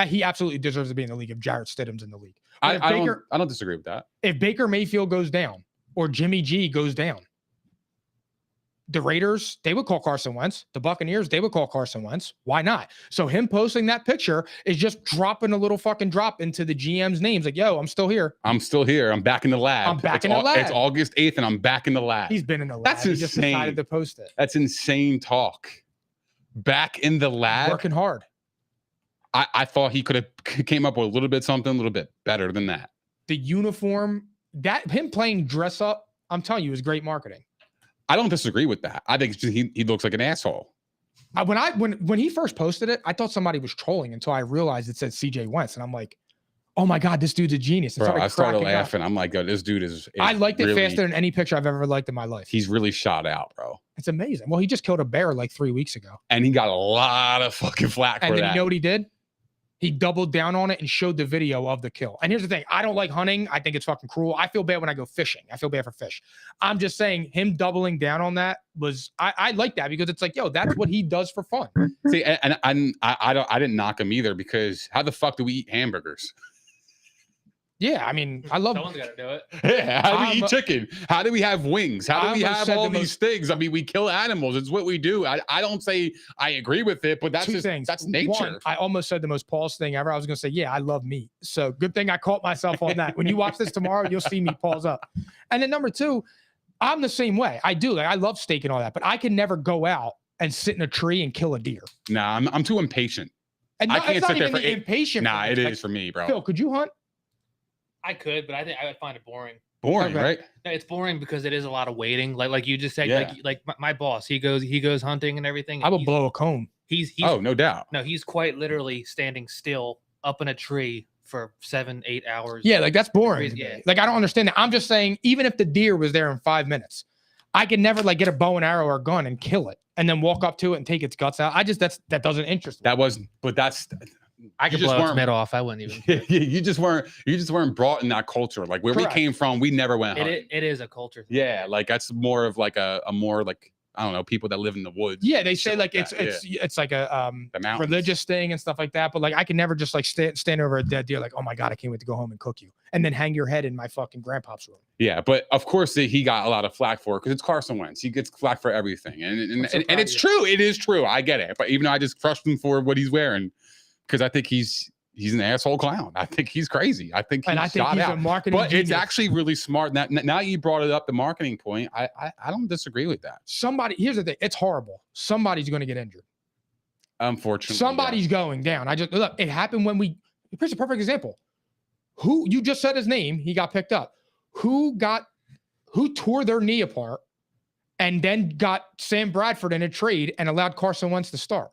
he absolutely deserves to be in the league if Jarrett Stidham's in the league. I don't disagree with that. If Baker Mayfield goes down or Jimmy G goes down, the Raiders, they would call Carson Wentz. The Buccaneers, they would call Carson Wentz. Why not? So him posting that picture is just dropping a little fucking drop into the GM's names. Like, yo, I'm still here. I'm still here. I'm back in the lab. It's August 8th and I'm back in the lab. He's been in the lab. That's insane. He just decided to post it. That's insane talk. Back in the lab. Working hard. I thought he could have came up with a little bit better than that. The uniform, him playing dress up, I'm telling you, is great marketing. I don't disagree with that. I think he looks like an asshole. When he first posted it, I thought somebody was trolling until I realized it said CJ Wentz, and I'm like, oh my god, this dude's a genius. Bro, I started laughing. I'm like, oh, this dude is. I liked it faster than any picture I've ever liked in my life. He's really shot out, bro. It's amazing. Well, he just killed a bear like 3 weeks ago, and he got a lot of fucking flack for that. And then you know what he did? He doubled down on it and showed the video of the kill. And here's the thing. I don't like hunting. I think it's fucking cruel. I feel bad when I go fishing. I feel bad for fish. I'm just saying him doubling down on that was, I like that because it's like, yo, that's what he does for fun. See, and I didn't knock him either because how the fuck do we eat hamburgers? Yeah, I mean, I love. Someone's got to do it. Yeah, how do we eat chicken? How do we have wings? How do we have all these things? I mean, we kill animals. It's what we do. I don't say I agree with it, but that's two things. That's nature. One, I almost said the most pause thing ever. I was going to say, yeah, I love meat. So good thing I caught myself on that. When you watch this tomorrow, you'll see me pause up. And then number two, I'm the same way. I do. Like, I love steak and all that, but I can never go out and sit in a tree and kill a deer. Nah, I'm too impatient. And I can't sit there for impatient. Nah, it is for me, bro. Phil, could you hunt? I could, but I think I would find it boring. Boring, okay. Right? No, it's boring because it is a lot of waiting. Like you just said, yeah. like my boss, he goes hunting and everything. And I will blow a cone. He's oh, no doubt. No, he's quite literally standing still up in a tree for 7-8 hours. Yeah, like that's boring. Yeah. Like I don't understand that. I'm just saying, even if the deer was there in 5 minutes, I could never like get a bow and arrow or a gun and kill it and then walk up to it and take its guts out. That doesn't interest me. That wasn't, but that's. I could blow its mid off. I wouldn't even. You just weren't brought in that culture. Like where Correct. We came from, we never went hunting. It is a culture thing. Yeah, like that's more of like a more like I don't know, people that live in the woods. Yeah, they say shit like that. it's like a The mountains. religious thing and stuff like that. But like I can never just like stand over a dead deer like, oh my God, I can't wait to go home and cook you, and then hang your head in my fucking grandpa's room. Yeah, but of course he got a lot of flack for it because it's Carson Wentz. He gets flack for everything, and it's true. It is true. I get it. But even though I just crushed him for what he's wearing, because I think he's an asshole clown. I think he's crazy. I think he's a marketing But genius. it's actually really smart. Now you brought it up, the marketing point. I don't disagree with that. Here's the thing. It's horrible. Somebody's going to get injured. Unfortunately, somebody's going down. Look, it happened when here's a perfect example. Who you just said his name, he got picked up. Who tore their knee apart and then got Sam Bradford in a trade and allowed Carson Wentz to start?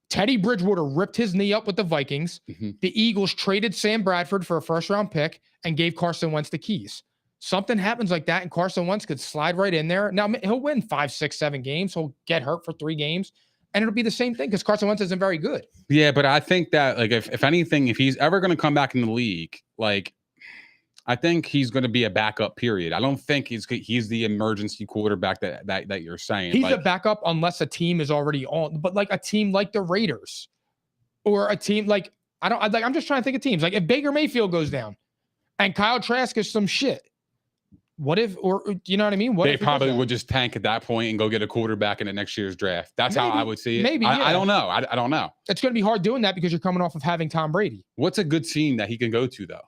Teddy Bridgewater ripped his knee up with the Vikings. Mm-hmm. The Eagles traded Sam Bradford for a first-round pick and gave Carson Wentz the keys. Something happens like that, and Carson Wentz could slide right in there. Now, he'll win 5, 6, 7 games. He'll get hurt for 3 games, and it'll be the same thing because Carson Wentz isn't very good. Yeah, but I think that, like, if anything, if he's ever going to come back in the league, like, I think he's going to be a backup, period. I don't think he's the emergency quarterback that you're saying. He's a backup unless a team is already on, but like a team like the Raiders or a team like, I'm just trying to think of teams. Like if Baker Mayfield goes down and Kyle Trask is some shit, what if, or you know what I mean? They probably would just tank at that point and go get a quarterback in the next year's draft. That's how I would see it. Maybe. I don't know. I don't know. It's going to be hard doing that because you're coming off of having Tom Brady. What's a good team that he can go to though?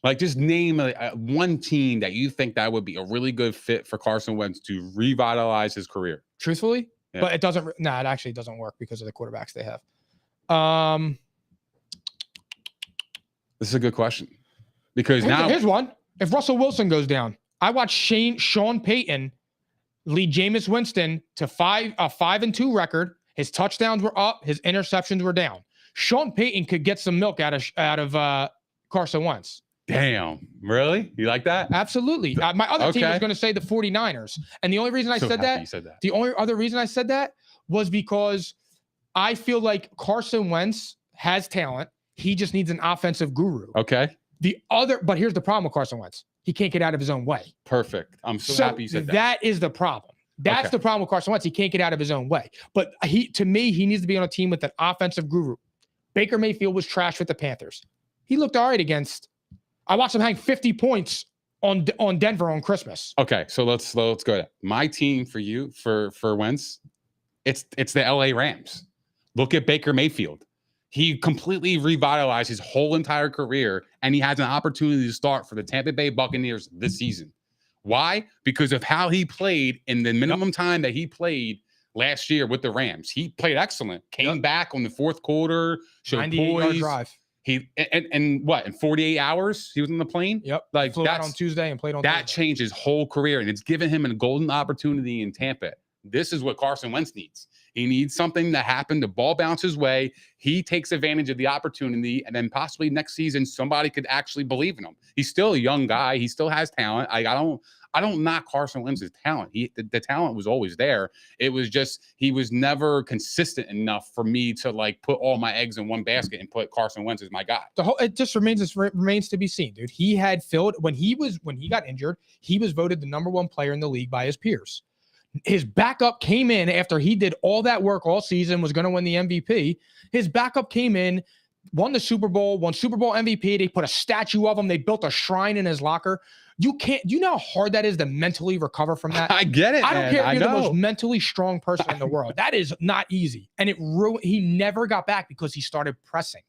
Like, just name one team that you think that would be a really good fit for Carson Wentz to revitalize his career. Truthfully, but it doesn't. it actually doesn't work because of the quarterbacks they have. This is a good question because here's one. If Russell Wilson goes down, I watched Sean Payton lead Jameis Winston to a 5-2 record. His touchdowns were up. His interceptions were down. Sean Payton could get some milk out of Carson Wentz. Damn, really? You like that? Absolutely. My other team was going to say the 49ers. And the only reason I said that, the only other reason I said that was because I feel like Carson Wentz has talent. He just needs an offensive guru. Okay. But here's the problem with Carson Wentz. He can't get out of his own way. Perfect. I'm so happy you said that. That is the problem. That's the problem with Carson Wentz. He can't get out of his own way. But to me, he needs to be on a team with an offensive guru. Baker Mayfield was trash with the Panthers. He looked all right against. I watched him hang 50 points on Denver on Christmas. Okay, so let's go. My team for you for Wentz, it's the LA Rams. Look at Baker Mayfield. He completely revitalized his whole entire career, and he has an opportunity to start for the Tampa Bay Buccaneers this season. Why? Because of how he played in the minimum time that he played last year with the Rams. He played excellent. Came back on the fourth quarter, showed 98-yard drive. In 48 hours he was on the plane. Yep. Like flew out on Tuesday and played on that Thursday. Changed his whole career, and it's given him a golden opportunity in Tampa. This is what Carson Wentz needs. He needs something that happened. The ball bounces way. He takes advantage of the opportunity, and then possibly next season somebody could actually believe in him. He's still a young guy. He still has talent. I don't knock Carson Wentz's talent. The talent was always there. It was just he was never consistent enough for me to like put all my eggs in one basket and put Carson Wentz as my guy. It just remains to be seen, dude. He had filled when he got injured. He was voted the #1 player in the league by his peers. His backup came in after he did all that work all season, was going to win the MVP. His backup came in, won the Super Bowl, won Super Bowl MVP. They put a statue of him. They built a shrine in his locker. Do you know how hard that is to mentally recover from that? I get it. I don't care if you're the most mentally strong person in the world. That is not easy. And he never got back because he started pressing.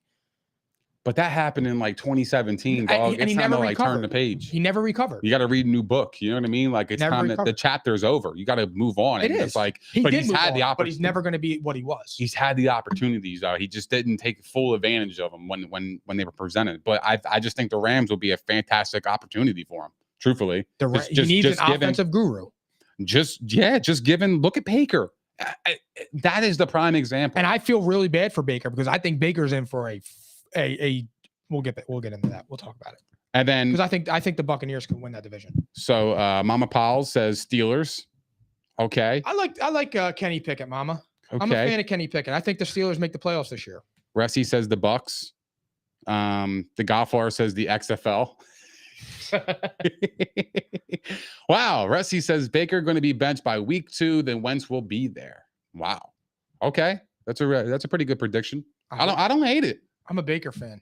But that happened in like 2017, dog. And he never recovered. Turn the page. He never recovered. You got to read a new book. You know what I mean? Like it's time that the chapter's over. You got to move on. It is. It's like, but he's never going to be what he was. He's had the opportunities. He just didn't take full advantage of them when they were presented. But I just think the Rams will be a fantastic opportunity for him. Truthfully, he needs an offensive guru. Look at Baker. That is the prime example. And I feel really bad for Baker because I think Baker's in for a we'll get into that. We'll talk about it. And then because I think the Buccaneers can win that division. So Mama Paul says Steelers. Okay. I like Kenny Pickett, Mama. Okay. I'm a fan of Kenny Pickett. I think the Steelers make the playoffs this year. Ressie says the Bucks. The Golfar says the XFL. Wow. Rusty says Baker going to be benched by week 2, then Wentz will be there. Wow. Okay. That's a pretty good prediction. I don't hate it. I'm a Baker fan.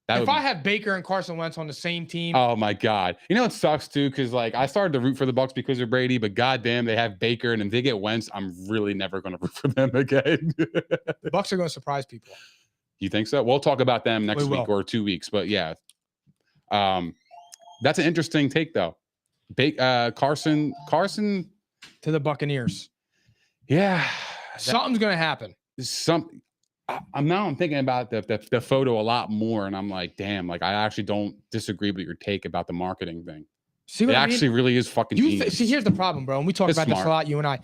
That if I have Baker and Carson Wentz on the same team. Oh my God. You know, it sucks too. Cause like I started to root for the Bucs because of Brady, but goddamn, they have Baker. And if they get Wentz, I'm really never going to root for them again. The Bucs are going to surprise people. You think so? We'll talk about them next week or 2 weeks, but yeah. That's an interesting take though. Carson to the Buccaneers. Yeah. Something's going to happen. I'm thinking about the photo a lot more, and I'm like, damn, like I actually don't disagree with your take about the marketing thing. See what it I mean? Actually really is fucking genius. See, here's the problem, bro. And we talk about this a lot, you and I.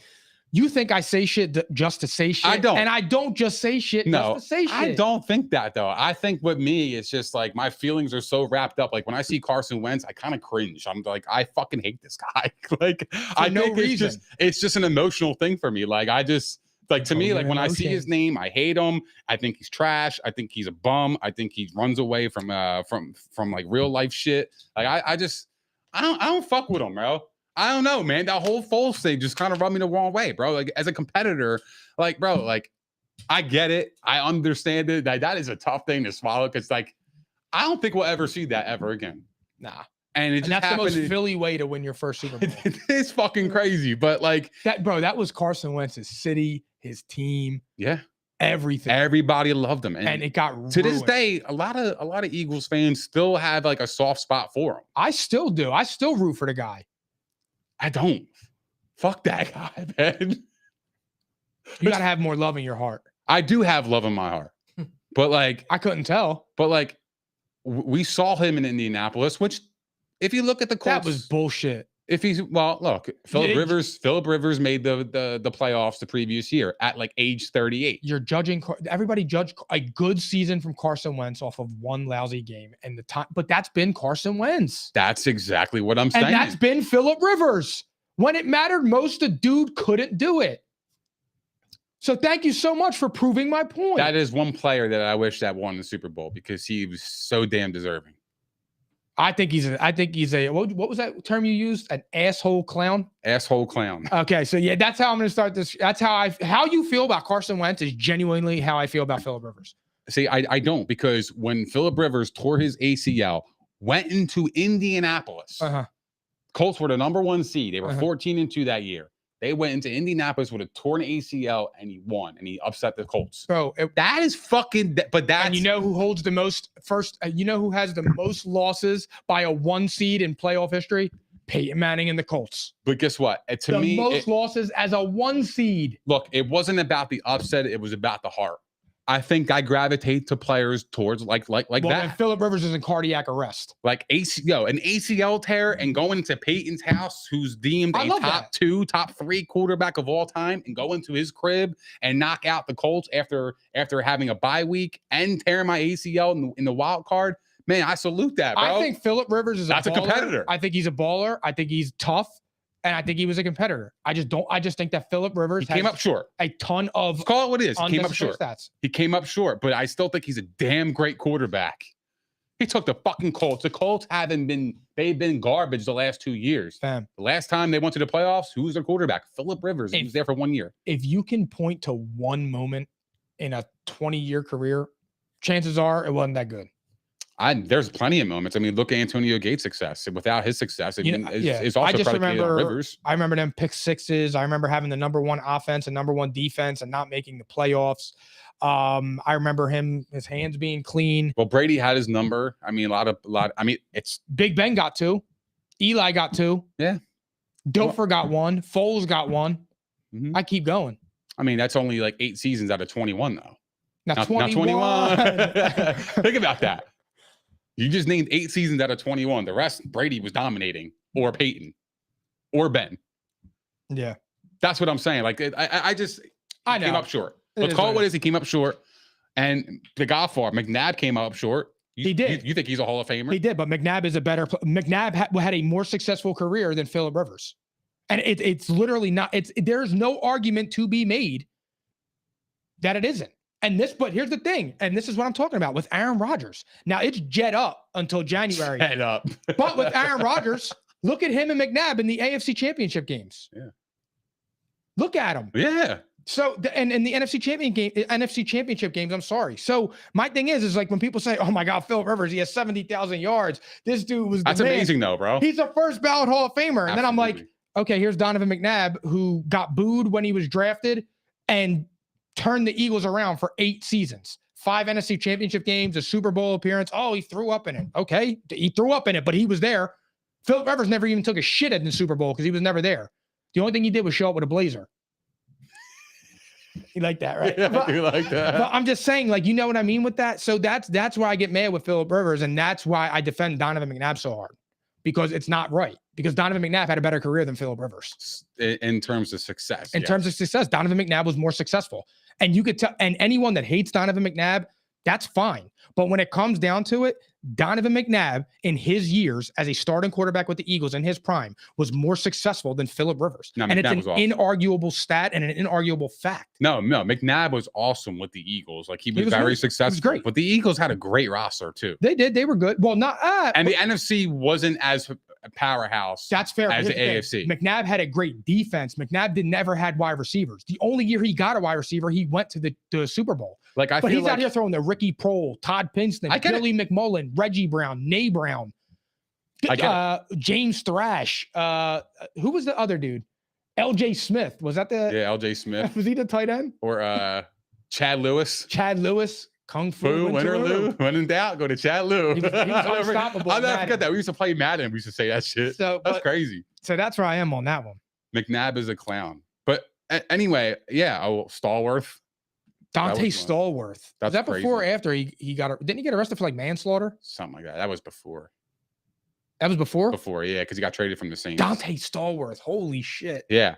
You think I say shit just to say shit. I don't. And I don't just say shit just to say shit. I don't think that, though. I think with me, it's just like my feelings are so wrapped up. Like when I see Carson Wentz, I kind of cringe. I'm like, I fucking hate this guy. Like, I know it's just an emotional thing for me. Like, I just... Like to me, like when I see his name, I hate him. I think he's trash. I think he's a bum. I think he runs away from like real life shit. Like I don't fuck with him, bro. I don't know, man. That whole Foles thing just kind of rubbed me the wrong way, bro. Like as a competitor, like bro, like I get it. I understand it. That is a tough thing to swallow because like I don't think we'll ever see that ever again. Nah. And that's the most Philly way to win your first Super Bowl. It's fucking crazy, but like that, bro. That was Carson Wentz's city, his team, everything. Everybody loved him, and it got ruined. To this day. A lot of Eagles fans still have like a soft spot for him. I still do. I still root for the guy. I don't. Fuck that guy, man. You gotta have more love in your heart. I do have love in my heart, but like I couldn't tell. But like we saw him in Indianapolis, which. If you look at the Colts, that was bullshit. If he's look, Phillip Rivers made the playoffs the previous year at like age 38. You're judging. Everybody judged a good season from Carson Wentz off of one lousy game and the time, but that's been Carson Wentz. That's exactly what I'm saying. And that's been Phillip Rivers. When it mattered most, the dude couldn't do it. So thank you so much for proving my point. That is one player that I wish that won the Super Bowl because he was so damn deserving. I think he's a what was that term you used? An asshole clown? Asshole clown. Okay, so yeah, that's how I'm going to start this. That's how you feel about Carson Wentz is genuinely how I feel about Phillip Rivers. See, I don't, because when Phillip Rivers tore his ACL, went into Indianapolis, Colts were the #1 seed. They were 14-2 that year. They went into Indianapolis with a torn ACL and he won and he upset the Colts. Bro, that is fucking. But that's, and you know who holds the most you know who has the most losses by a 1 seed in playoff history? Peyton Manning and the Colts. But guess what? To me, most losses as a 1 seed. Look, it wasn't about the upset. It was about the heart. I think I gravitate to players towards like that. And Phillip Rivers is in cardiac arrest. Like an ACL tear and going to Peyton's house, who's deemed a top 3 quarterback of all time, and go into his crib and knock out the Colts after having a bye week and tearing my ACL in the wild card. Man, I salute that, bro. I think Phillip Rivers is a competitor. I think he's a baller. I think he's tough. And I think he was a competitor. I just think that Phillip Rivers came up short. A ton of call it what it is. He came up short. Stats. He came up short, but I still think he's a damn great quarterback. He took the fucking Colts. The Colts they've been garbage the last 2 years. Fam. The last time they went to the playoffs, who was their quarterback? Phillip Rivers. He was there for 1 year. If you can point to one moment in a 20-year career, chances are it wasn't that good. There's plenty of moments. I mean, look at Antonio Gates' success. Without his success, it's also predicated on Rivers. I remember them pick sixes. I remember having the #1 offense and #1 defense and not making the playoffs. I remember his hands being clean. Well, Brady had his number. I mean, a lot. I mean, it's Big Ben got 2. Eli got 2. Yeah. Dofer got 1. Foles got 1. I keep going. I mean, that's only like 8 seasons out of 21, though. Not 21. Think about that. You just named 8 seasons out of 21. The rest, Brady was dominating, or Peyton, or Ben. Yeah. That's what I'm saying. Like, I know. Came up short. Let's call it what it is. He came up short. And the Godfather, McNabb, came up short. He did. You think he's a Hall of Famer? He did, but McNabb is a better McNabb had a more successful career than Phillip Rivers. And it's literally not, there's no argument to be made that it isn't. But here's the thing, and this is what I'm talking about with Aaron Rodgers. Now it's jet up until January. Head up. But with Aaron Rodgers, look at him and McNabb in the AFC Championship games. Yeah. Look at him. Yeah. So, and the NFC Championship games, I'm sorry. So my thing is like when people say, oh my God, Philip Rivers, he has 70,000 yards. This dude was That's amazing though, bro. He's a first ballot Hall of Famer. And then I'm like, okay, here's Donovan McNabb, who got booed when he was drafted and turned the Eagles around for 8 seasons, 5 NFC Championship games, a Super Bowl appearance. Oh, he threw up in it. Okay, he threw up in it, but he was there. Philip Rivers never even took a shit in the Super Bowl because he was never there. The only thing he did was show up with a blazer. You like that, right? Yeah, I do like that. But I'm just saying, like, you know what I mean with that? So that's why I get mad with Philip Rivers, and that's why I defend Donovan McNabb so hard. Because it's not right. Because Donovan McNabb had a better career than Philip Rivers. In terms of success. In terms of success, Donovan McNabb was more successful. And you could tell, and anyone that hates Donovan McNabb, that's fine. But when it comes down to it, Donovan McNabb in his years as a starting quarterback with the Eagles in his prime was more successful than Philip Rivers. No, and McNabb it's an was awesome. inarguable stat and an inarguable fact. No, McNabb was awesome with the Eagles. Like he was very really, successful. great. But the Eagles had a great roster too. They did. They were good. Well, not and the NFC wasn't as a powerhouse. That's fair. As the Here's AFC. thing. McNabb had a great defense. McNabb never had wide receivers. The only year he got a wide receiver, he went to the Super Bowl. Like But he's out here throwing the Ricky Prohl, Todd Pinston, Billy McMullen, Reggie Brown, Nay Brown, James Thrash. Who was the other dude? L.J. Smith. Was that the? Yeah, L.J. Smith. Was he the tight end? Or Chad Lewis. Chad Lewis. Kung Fu Winterloo. When in doubt, go to Chad Lou. He was unstoppable. I'll never forget that. We used to play Madden. We used to say that shit. So, that's crazy. So that's where I am on that one. McNabb is a clown. But anyway, yeah. Oh, Stallworth. Dante Stallworth. Was that before or after he got? Didn't he get arrested for like manslaughter? Something like that. That was before. That was before? Before, yeah, because he got traded from the Saints. Dante Stallworth. Holy shit. Yeah.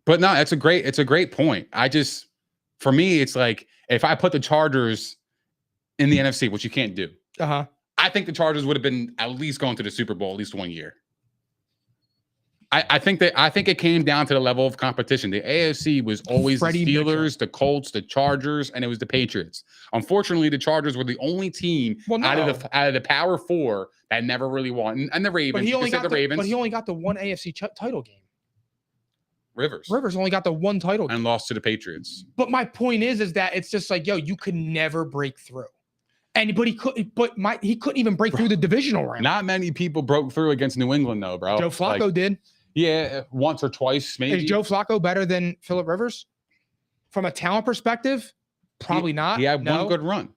But no, it's a great point. For me, it's like if I put the Chargers in the NFC, which you can't do. Uh-huh. I think the Chargers would have been at least going to the Super Bowl at least 1 year. I think it came down to the level of competition. The AFC was always the Steelers, the Colts, the Chargers, and it was the Patriots. Unfortunately, the Chargers were the only team out of the Power Four that never really won. And the Ravens. But he only got the one AFC title game. Rivers only got the one title game. And lost to the Patriots. But my point is that it's just like, yo, you could never break through. But he couldn't even break through the divisional round. Not many people broke through against New England, though, bro. Joe Flacco did. Yeah, once or twice, maybe. Is Joe Flacco better than Philip Rivers? From a talent perspective, probably not. He had one good run.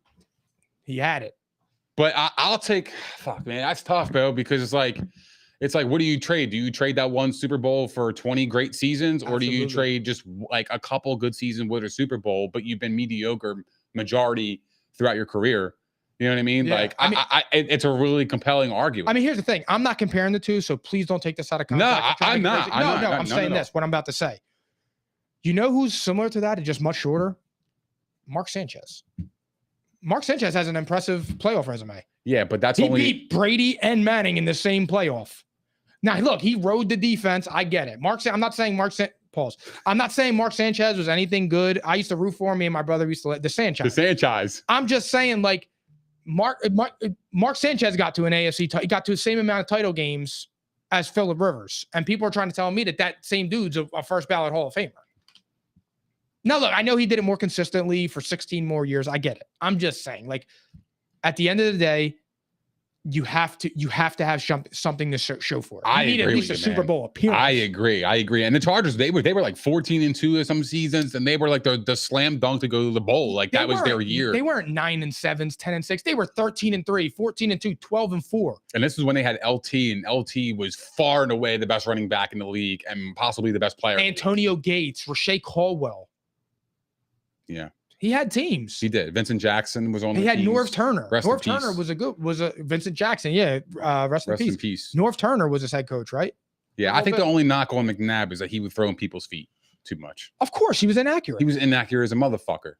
He had it. But I'll take, fuck, man, that's tough, bro, because it's like, what do you trade? Do you trade that one Super Bowl for 20 great seasons, or do you trade just like a couple good seasons with a Super Bowl, but you've been mediocre majority throughout your career? You know what I mean? Yeah. Like, it's a really compelling argument. I mean, here's the thing. I'm not comparing the two, so please don't take this out of context. No, I'm not. I'm saying this, what I'm about to say. You know who's similar to that and just much shorter? Mark Sanchez. Mark Sanchez has an impressive playoff resume. Yeah, but he beat Brady and Manning in the same playoff. Now, look, he rode the defense. I get it. I'm not saying Mark Sanchez was anything good. I used to root for him. Me and my brother used to the Sanchez. I'm just saying, like, Mark Sanchez got to an AFC. He got to the same amount of title games as Philip Rivers, and people are trying to tell me that same dude's a first ballot Hall of Famer. Now, look, I know he did it more consistently for 16 more years. I get it. I'm just saying, like, at the end of the day, you have to have something to show for it. You need at least a Super Bowl appearance. I agree. And the Chargers, they were like 14-2 some seasons, and they were like the slam dunk to go to the bowl. Like that was their year. They weren't 9-7, 10-6. They were 13-3, 14-2, 12-4. And this is when they had LT, and LT was far and away the best running back in the league, and possibly the best player. Antonio Gates, Rashae Caldwell. Yeah. He had teams. He did. Vincent Jackson was on. He had teams. Norv Turner. Norv Turner was a Vincent Jackson. Yeah. Rest in peace. Norv Turner was his head coach, right? Yeah. I think the only knock on McNabb is that he would throw in people's feet too much. Of course, he was inaccurate. He was inaccurate as a motherfucker.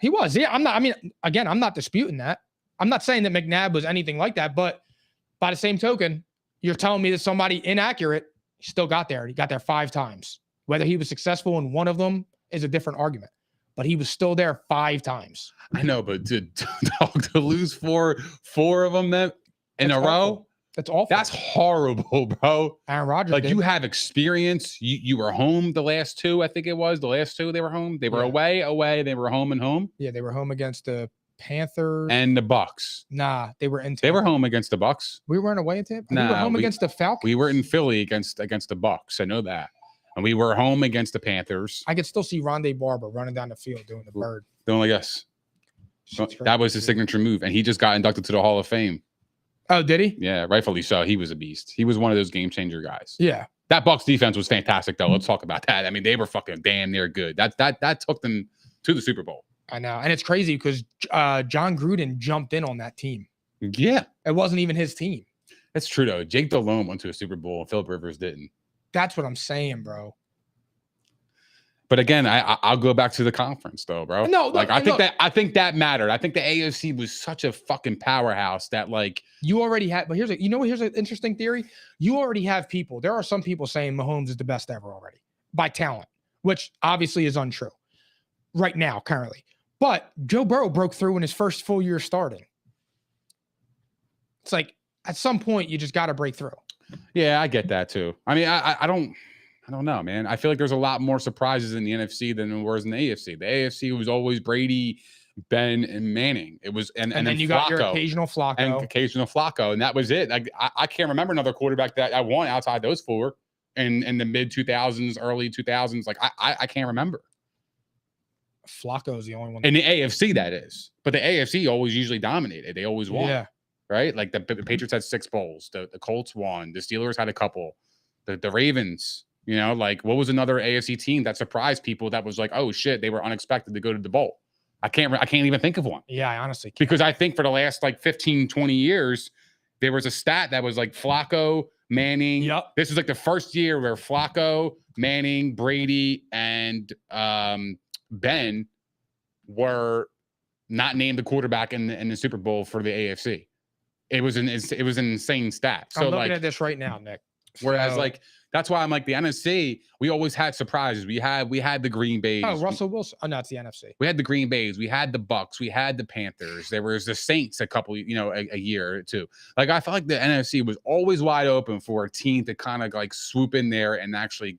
He was. Yeah. I'm not disputing that. I'm not saying that McNabb was anything like that, but by the same token, you're telling me that somebody inaccurate still got there. He got there 5 times. Whether he was successful in one of them is a different argument. but he was still there 5 times. I know, but to lose four of them in a row, that's awful. That's horrible, bro. Aaron Rodgers, like you have experience. You were home the last 2, I think it was. The last 2 they were home. They were away. They were home and home. Yeah, they were home against the Panthers and the Bucks. Nah, they were in Tampa. They were home against the Bucks. We weren't away in Tampa. Nah, we were home against the Falcons. We were in Philly against the Bucks. I know that. And we were home against the Panthers. I could still see Rondé Barber running down the field doing the bird. Doing like this. That was his signature move, and he just got inducted to the Hall of Fame. Oh, did he? Yeah, rightfully so. He was a beast. He was one of those game changer guys. Yeah. That Bucks defense was fantastic, though. Let's talk about that. I mean, they were fucking damn near good. That took them to the Super Bowl. I know, and it's crazy because John Gruden jumped in on that team. Yeah, it wasn't even his team. That's true, though. Jake Delhomme went to a Super Bowl, and Philip Rivers didn't. That's what I'm saying, bro. But again, I'll go back to the conference, though, bro. No, like I think that mattered. I think the AFC was such a fucking powerhouse that like you already had. But here's an interesting theory. You already have people. There are some people saying Mahomes is the best ever already by talent, which obviously is untrue right now, currently. But Joe Burrow broke through in his first full year starting. It's like at some point you just got to break through. Yeah, I get that too. I mean, I don't know, man. I feel like there's a lot more surprises in the NFC than there was in the AFC. The AFC was always Brady, Ben, and Manning. It was and then you Flacco, got your occasional Flacco, and that was it. Like I can't remember another quarterback that I won outside those 4 in the mid 2000s, early 2000s. Like I can't remember. Flacco is the only one in the AFC, that is. But the AFC always usually dominated. They always won. Yeah. Right? Like the Patriots had 6 bowls. The Colts won. The Steelers had a couple. The Ravens. You know, like what was another AFC team that surprised people that was like, oh shit, they were unexpected to go to the bowl? I can't even think of one. Yeah, I honestly can't. Because I think for the last like 15, 20 years, there was a stat that was like Flacco, Manning. Yep. This is like the first year where Flacco, Manning, Brady, and Ben were not named the quarterback in the Super Bowl for the AFC. It was an insane stat. So I'm looking at this right now, Nick. Whereas like that's why I'm like the NFC, we always had surprises. We had the Green Bays. Oh, Russell Wilson. Oh, no, it's the NFC. We had the Green Bays. We had the Bucks. We had the Panthers. There was the Saints a year or two. Like I felt like the NFC was always wide open for a team to kind of like swoop in there and actually,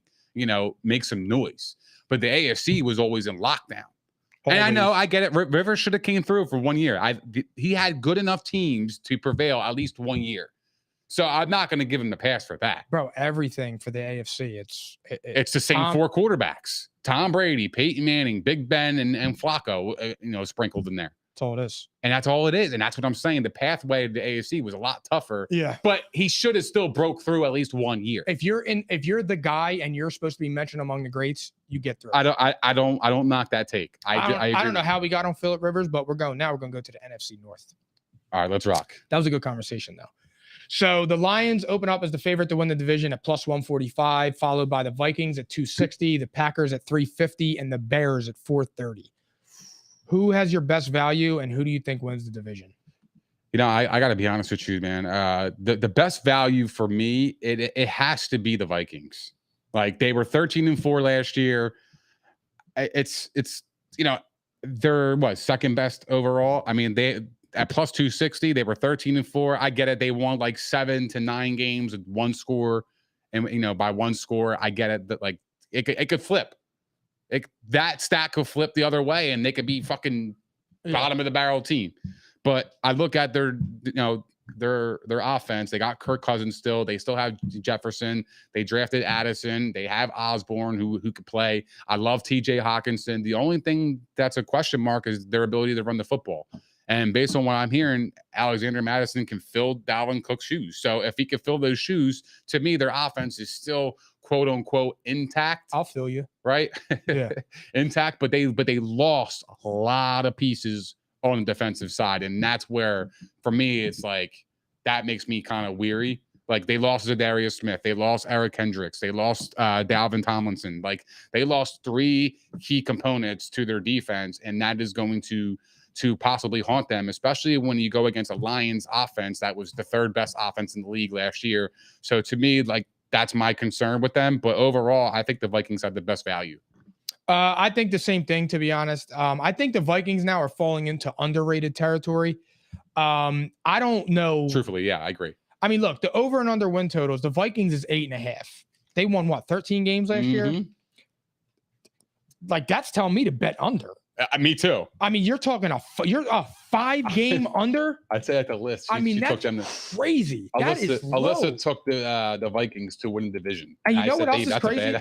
make some noise. But the AFC was always in lockdown. And I know, I get it. Rivers should have came through for 1 year. He had good enough teams to prevail at least 1 year. So I'm not going to give him the pass for that. Bro, everything for the AFC, it's the same 4 quarterbacks. Tom Brady, Peyton Manning, Big Ben, and Flacco, sprinkled in there. That's all it is. And that's all it is. And that's what I'm saying. The pathway to the AFC was a lot tougher. Yeah. But he should have still broke through at least 1 year. If you're the guy and you're supposed to be mentioned among the greats, you get through. I don't knock that take. I don't know how we got on Phillip Rivers, but we're going to go to the NFC North. All right, let's rock. That was a good conversation though. So the Lions open up as the favorite to win the division at plus 145, followed by the Vikings at 260, the Packers at 350, and the Bears at 430. Who has your best value, and who do you think wins the division? I got to be honest with you, man. The best value for me, it has to be the Vikings. Like they were 13-4 last year. It's they're second best overall. I mean, they at plus 260, they were 13-4. I get it. They won like 7 to 9 games with 1 score, and by 1 score, I get it. That like it could flip. That stat could flip the other way, and they could be fucking bottom of the barrel team. But I look at their offense. They got Kirk Cousins still. They still have Jefferson. They drafted Addison. They have Osborne who could play. I love TJ Hawkinson. The only thing that's a question mark is their ability to run the football. And based on what I'm hearing, Alexander Mattison can fill Dalvin Cook's shoes. So if he can fill those shoes, to me, their offense is still quote unquote intact. I'll feel you. Right? Yeah. Intact, but they lost a lot of pieces on the defensive side. And that's where, for me, it's like that makes me kind of weary. Like they lost Zadarius Smith, they lost Eric Hendricks, they lost Dalvin Tomlinson. Like they lost 3 key components to their defense, and that is going to possibly haunt them, especially when you go against a Lions offense that was the 3rd best offense in the league last year. So to me, like that's my concern with them. But overall, I think the Vikings have the best value. I think the same thing, to be honest. I think the Vikings now are falling into underrated territory. I don't know. Truthfully, yeah, I agree. I mean, look, the over and under win totals, the Vikings is 8.5. They won what, 13 games last year? Like, that's telling me to bet under. Me too. I mean, you're talking you're a 5-game under. I'd say at the list. I mean, that's crazy. Alyssa took the Vikings to win the division. And you know what else is crazy?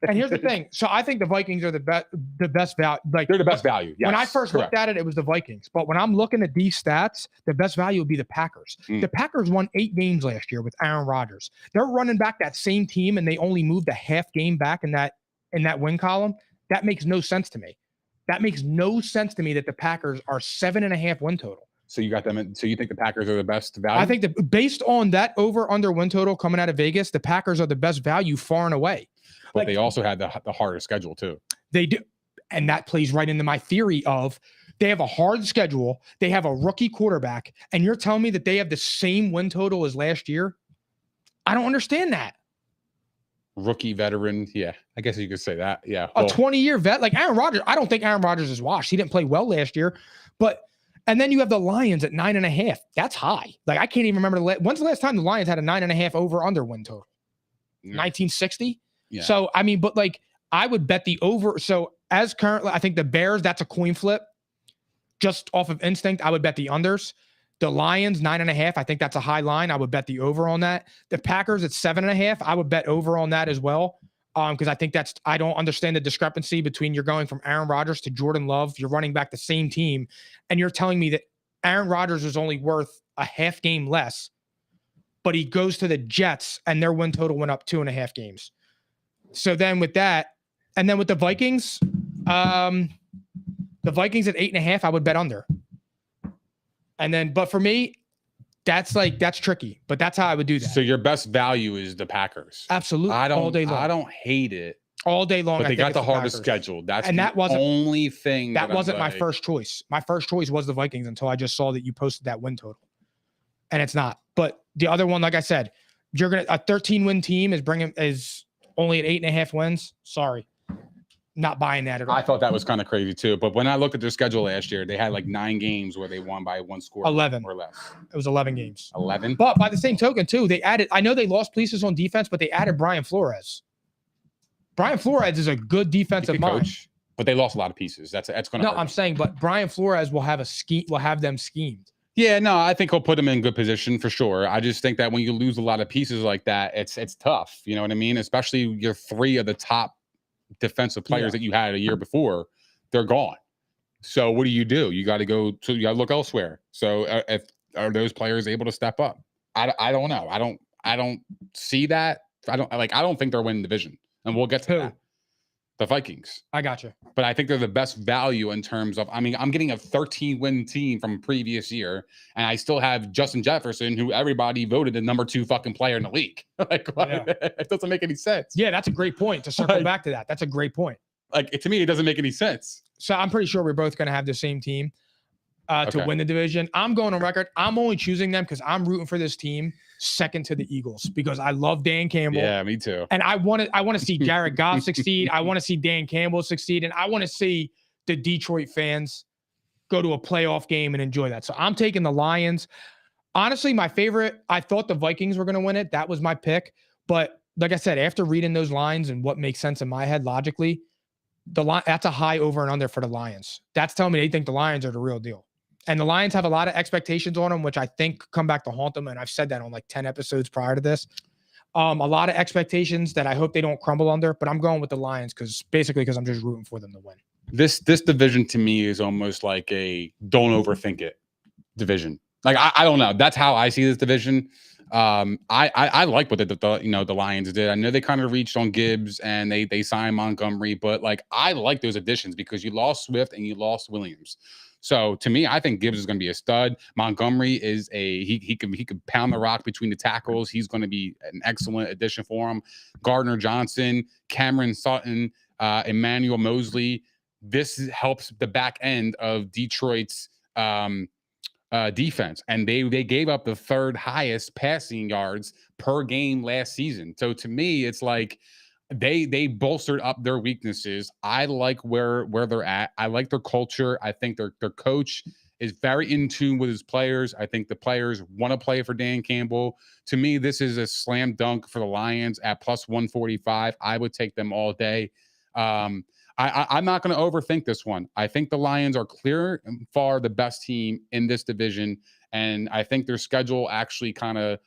And here's the thing. So I think the Vikings are the best value. Like, they're the best value. Yes, when I first looked at it, it was the Vikings. But when I'm looking at these stats, the best value would be the Packers. The Packers won 8 games last year with Aaron Rodgers. They're running back that same team, and they only moved a half game back in that win column. That makes no sense to me. That makes no sense to me that the Packers are 7.5 win total. So you got them. So you think the Packers are the best value? I think that based on that over under win total coming out of Vegas, the Packers are the best value far and away. But they also had the harder schedule too. They do. And that plays right into my theory of they have a hard schedule. They have a rookie quarterback. And you're telling me that they have the same win total as last year? I don't understand that. Rookie veteran. Yeah, I guess you could say that. Yeah. A 20-year vet like Aaron Rodgers. I don't think Aaron Rodgers is washed. He didn't play well last year. And then you have the Lions at 9.5. That's high. Like, I can't even remember. When's the last time the Lions had a 9.5 over under win total? 1960? Yeah. So, I mean, but like, I would bet the over. So, as currently, I think the Bears, that's a coin flip. Just off of instinct, I would bet the unders. The Lions, 9.5. I think that's a high line. I would bet the over on that. The Packers at 7.5. I would bet over on that as well. Because I think I don't understand the discrepancy between you're going from Aaron Rodgers to Jordan Love. You're running back the same team. And you're telling me that Aaron Rodgers is only worth a half game less, but he goes to the Jets and their win total went up 2.5 games. So then with that, and then with the Vikings at 8.5, I would bet under. And then, but for me, that's tricky, but that's how I would do that. So your best value is the Packers. Absolutely. All day long. I don't hate it. All day long. But they got the hardest schedule. That wasn't the only thing. That wasn't my first choice. My first choice was the Vikings until I just saw that you posted that win total. And it's not. But the other one, like I said, a 13-win team is only at 8.5 wins. Sorry. Not buying that at all. I thought that was kind of crazy too. But when I looked at their schedule last year, they had like 9 games where they won by 1 score. 11 or less. It was 11 games. 11. But by the same token, too, they added. I know they lost pieces on defense, but they added Brian Flores. Brian Flores is a good defensive mind. Coach, but they lost a lot of pieces. That's going to. No, I'm saying, but Brian Flores will have will have them schemed. Yeah, no, I think he'll put them in good position for sure. I just think that when you lose a lot of pieces like that, it's tough. You know what I mean? Especially your 3 of the top defensive players that you had a year before, they're gone. So what do? You got to go to, you got to look elsewhere. So are those players able to step up? I don't know. I don't see that. I don't think they're winning the division, and we'll get to that. The Vikings. I got you. But I think they're the best value in terms of, I mean, I'm getting a 13-win team from previous year, and I still have Justin Jefferson, who everybody voted the number 2 fucking player in the league. It doesn't make any sense. Yeah, that's a great point to circle back to that. That's a great point. To me, it doesn't make any sense. So I'm pretty sure we're both going to have the same team to win the division. I'm going on record. I'm only choosing them because I'm rooting for this team second to the Eagles because I love Dan Campbell. Yeah, me too. And I want to see Jared Goff succeed. I want to see Dan Campbell succeed. And I want to see the Detroit fans go to a playoff game and enjoy that. So I'm taking the Lions. Honestly, my favorite, I thought the Vikings were going to win it. That was my pick. But like I said, after reading those lines and what makes sense in my head logically, that's a high over and under for the Lions. That's telling me they think the Lions are the real deal. And the Lions have a lot of expectations on them, which I think come back to haunt them. And I've said that on like 10 episodes prior to this. A lot of expectations that I hope they don't crumble under, but I'm going with the Lions because I'm just rooting for them to win. This division to me is almost like a don't overthink it division. Like, I don't know. That's how I see this division. I like what the Lions did. I know they kind of reached on Gibbs and they signed Montgomery, but like, I like those additions because you lost Swift and you lost Williams. So to me, I think Gibbs is going to be a stud. Montgomery is he can pound the rock between the tackles. He's going to be an excellent addition for him. Gardner Johnson, Cameron Sutton, Emmanuel Mosley. This helps the back end of Detroit's defense, and they gave up the 3rd highest passing yards per game last season. So to me, it's like they bolstered up their weaknesses. I like where they're at. I like their culture. I think their coach is very in tune with his players. I think the players want to play for Dan Campbell. To me, this is a slam dunk for the Lions at plus 145. I would take them all day. I'm not going to overthink this one. I think the Lions are clear and far the best team in this division, and I think their schedule actually kind of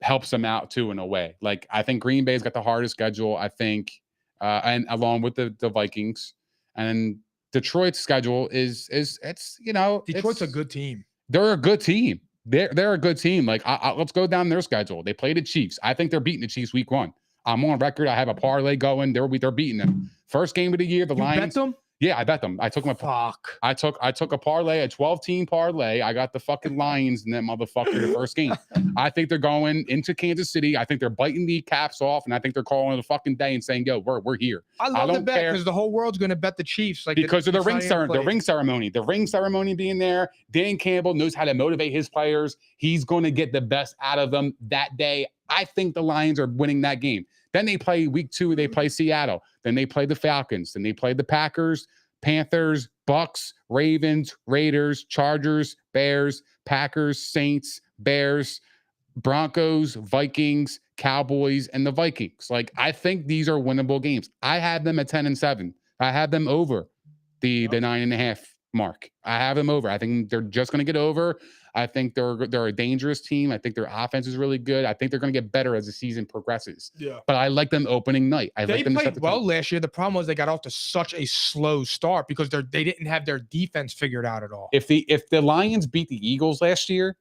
helps them out too in a way. Like I think Green Bay's got the hardest schedule. I think, and along with the Vikings, and Detroit's schedule is it's Detroit's a good team. They're a good team. They're a good team. Like let's go down their schedule. They play the Chiefs. I think they're beating the Chiefs week 1. I'm on record. I have a parlay going. They're beating them. First game of the year, the Lions. Bet them? Yeah, I bet them. I took my fuck. I took a parlay, a 12-team parlay. I got the fucking Lions in that motherfucker the first game. I think they're going into Kansas City. I think they're biting the caps off, and I think they're calling it a fucking day and saying, "Yo, we're here." I love the bet because the whole world's going to bet the Chiefs, like because of the ring ceremony. The ring ceremony being there. Dan Campbell knows how to motivate his players. He's going to get the best out of them that day. I think the Lions are winning that game. Then they play week 2. They play Seattle. Then they play the Falcons. Then they play the Packers, Panthers, Bucks, Ravens, Raiders, Chargers, Bears, Packers, Saints, Bears, Broncos, Vikings, Cowboys, and the Vikings. Like, I think these are winnable games. I had them at 10-7. I had them over the 9.5 mark. I have them over. I think they're just going to get over. I think they're a dangerous team. I think their offense is really good. I think they're going to get better as the season progresses. Yeah. But I like them opening night. They played well last year. The problem was they got off to such a slow start because they didn't have their defense figured out at all. If the Lions beat the Eagles last year,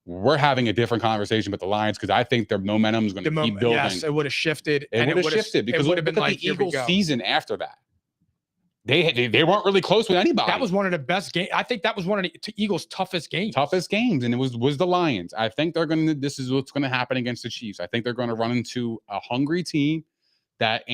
we're having a different conversation with the Lions because I think their momentum is going to keep building. Yes, it would have shifted. It would have shifted because it would have been like the Eagles season after that. They weren't really close with anybody. That was one of the best games. I think that was one of the Eagles' toughest games. And it was the Lions. I think this is what's going to happen against the Chiefs. I think they're going to run into a hungry team that's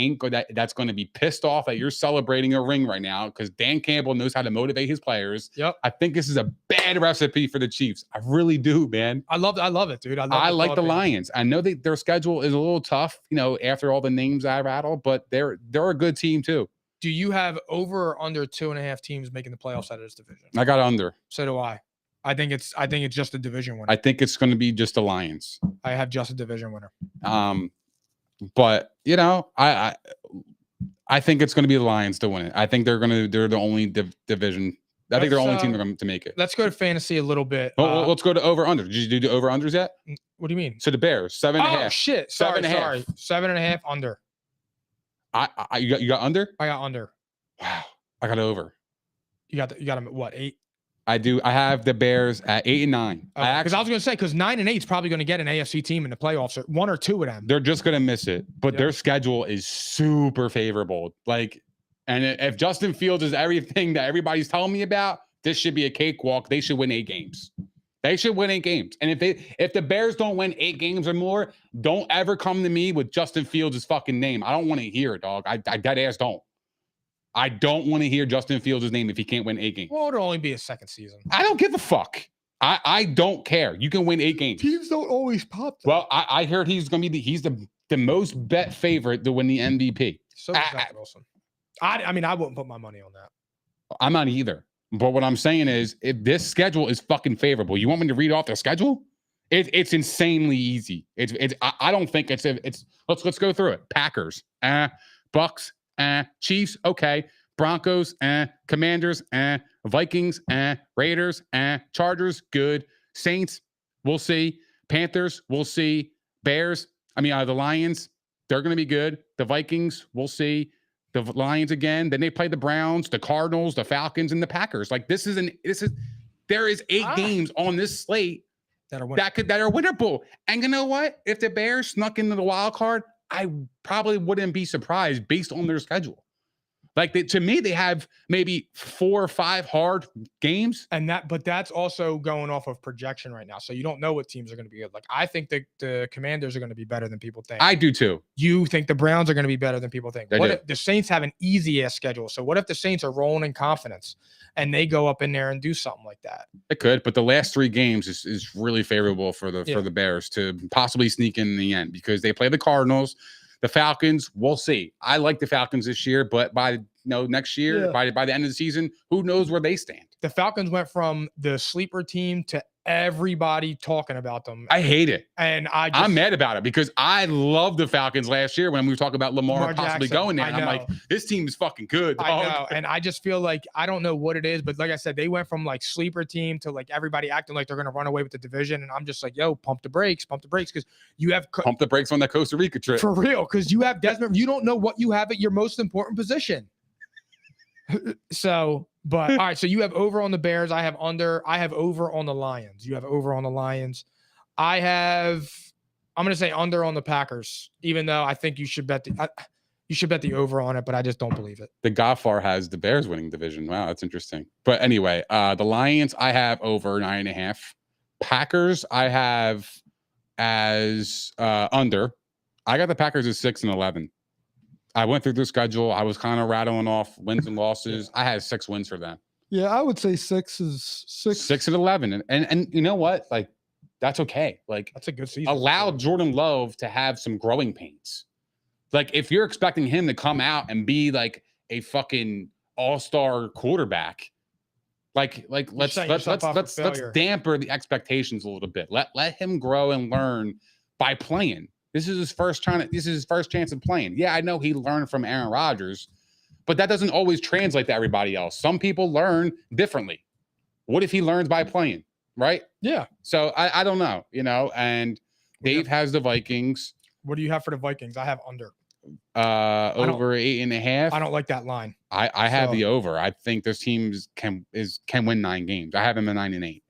going to be pissed off that you're celebrating a ring right now because Dan Campbell knows how to motivate his players. Yep. I think this is a bad recipe for the Chiefs. I really do, man. I love it, dude. I like the Lions. I know their schedule is a little tough, after all the names I rattle, but they're a good team too. Do you have over or under 2.5 teams making the playoffs out of this division? I got under. So do I. I think it's just a division winner. I think it's going to be just the Lions. I have just a division winner. But I think it's going to be the Lions to win it. I think they're the only division. I think they're the only team going to make it. Let's go to fantasy a little bit. Let's go to over under. Did you do the over unders yet? What do you mean? So the Bears 7.5. Oh shit! Sorry. 7.5 under. You got under? I got under. Wow. I got over. You got them at what, 8? I do. I have the Bears at 8 and 9. Because I was going to say, because 9 and 8 is probably going to get an AFC team in the playoffs, or 1 or 2 of them. They're just going to miss it, but their schedule is super favorable. Like, and if Justin Fields is everything that everybody's telling me about, this should be a cakewalk. They should win 8 games. They should win 8 games. And if the Bears don't win 8 games or more, don't ever come to me with Justin Fields' fucking name. I don't want to hear it, dog. I dead ass don't. I don't want to hear Justin Fields' name if he can't win 8 games. Well, it'll only be a second season. I don't give a fuck. I don't care. You can win 8 games. Teams don't always pop them. Well, I heard he's going to be he's the most bet favorite to win the MVP. So is Zach Wilson. I mean, I wouldn't put my money on that. I'm not either. But what I'm saying is, if this schedule is fucking favorable, you want me to read off the schedule? It's insanely easy. I don't think it's let's go through it. Packers, Bucks, Chiefs, okay. Broncos, Commanders, Vikings, Raiders, Chargers, good. Saints, we'll see. Panthers, we'll see. Bears, the Lions, they're going to be good. The Vikings, we'll see. The Lions again. Then they play the Browns, the Cardinals, the Falcons, and the Packers. Like there is 8 games on this slate that are winnable. And you know what? If the Bears snuck into the wild card, I probably wouldn't be surprised based on their schedule. Like to me, they have maybe 4 or 5 hard games, but that's also going off of projection right now. So you don't know what teams are going to be good. Like I think the Commanders are going to be better than people think. I do too. You think the Browns are going to be better than people think. What if the Saints have an easy ass schedule? So what if the Saints are rolling in confidence and they go up in there and do something like that? It could, but the last 3 games is really favorable for the Bears to possibly sneak in the end because they play the Cardinals. The Falcons, we'll see. I like the Falcons this year, but by next year, by the end of the season, who knows where they stand? The Falcons went from the sleeper team to everybody talking about them. I hate it. And I'm mad about it because I loved the Falcons last year when we were talking about Lamar possibly Jackson, going there. And I'm like, this team is fucking good, dog. I know. And I just feel like, I don't know what it is, but like I said, they went from like sleeper team to like everybody acting like they're going to run away with the division. And I'm just like, yo, pump the brakes. Because you have pump the brakes on that Costa Rica trip. For real. Because you have Desmond. You don't know what you have at your most important position. So, but all right. So you have over on the Bears. I have under. I have over on the Lions. You have over on the Lions. I'm going to say under on the Packers, even though I think you should bet the over on it, but I just don't believe it. The Goffar has the Bears winning division. Wow, that's interesting. But anyway, the Lions I have over 9.5. Packers I have as under. I got the Packers at 6-11. I went through the schedule. I was kind of rattling off wins and losses. I had 6 wins for them. Yeah, I would say 6 is 6. 6-11, and you know what? Like, that's okay. Like, that's a good season. Allow Jordan Love to have some growing pains. Like, if you're expecting him to come out and be like a fucking all-star quarterback, let's damper the expectations a little bit. Let him grow and learn by playing. This is his first chance of playing. Yeah, I know he learned from Aaron Rodgers, but that doesn't always translate to everybody else. Some people learn differently. What if he learns by playing? Right? Yeah. So I don't know, and Dave has the Vikings. What do you have for the Vikings? I have under. Over 8.5. I don't like that line. I have the over. I think this team can win 9 games. I have them at 9-8.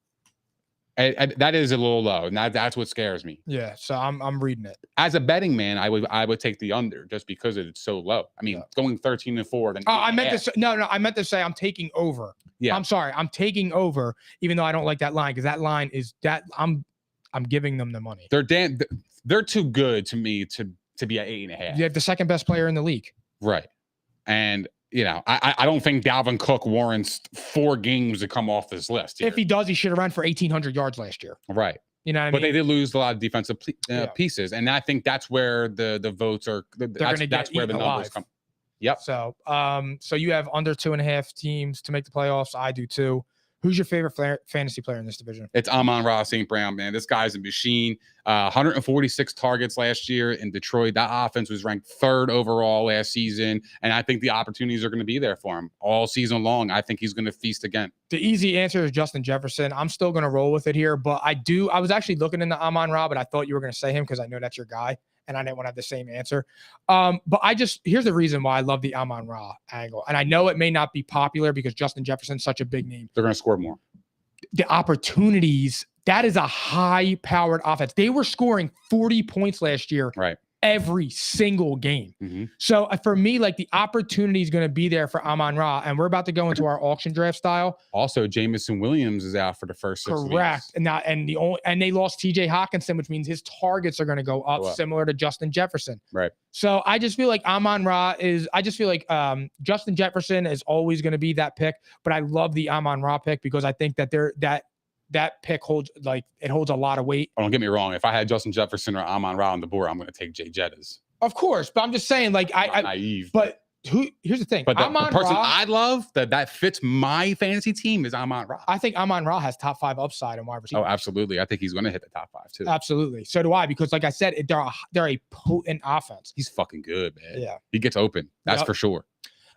That is a little low, and that's what scares me. Yeah, so I'm reading it. As a betting man, I would take the under just because it's so low. I mean, going 13-4. Then I meant to say, no. I meant to say I'm taking over. Yeah, I'm sorry. I'm taking over, even though I don't like that line because that line is that I'm giving them the money. They're too good to me to be at 8.5. You have the second best player in the league, right? And I don't think Dalvin Cook warrants 4 games to come off this list here. If he does, he should have run for 1,800 yards last year. Right. You know what I mean? But they did lose a lot of defensive pieces. And I think that's where the votes are. That's where the numbers come. Yep. So you have under 2.5 teams to make the playoffs. I do too. Who's your favorite fantasy player in this division? It's Amon-Ra St. Brown, man. This guy's a machine. 146 targets last year in Detroit. That offense was ranked 3rd overall last season. And I think the opportunities are going to be there for him all season long. I think he's going to feast again. The easy answer is Justin Jefferson. I'm still going to roll with it here, but I was actually looking into Amon-Ra, but I thought you were going to say him because I know that's your guy. And I didn't want to have the same answer. But here's the reason why I love the Amon-Ra angle. And I know it may not be popular because Justin Jefferson's such a big name. They're going to score more. The opportunities, that is a high-powered offense. They were scoring 40 points last year. Right. Every single game. Mm-hmm. So for me, like the opportunity is going to be there for Amon-Ra, and we're about to go into our auction draft style. Also, Jamison Williams is out for the first 6 weeks. Correct. And they lost TJ Hawkinson, which means his targets are going to go up, similar to Justin Jefferson. Right. So I just feel like Justin Jefferson is always going to be that pick, but I love the Amon-Ra pick because I think that that pick holds a lot of weight. Oh, don't get me wrong. If I had Justin Jefferson or Amon-Ra on the board, I'm going to take Jay Jettas. Of course, but I'm just saying, like, I'm naive. But here's the thing. But the person I love that fits my fantasy team is Amon-Ra. I think Amon-Ra has top 5 upside in wide receiver. Oh, absolutely. I think he's going to hit the top 5 too. Absolutely. So do I, because like I said, they're a potent offense. He's fucking good, man. Yeah. He gets open. That's for sure.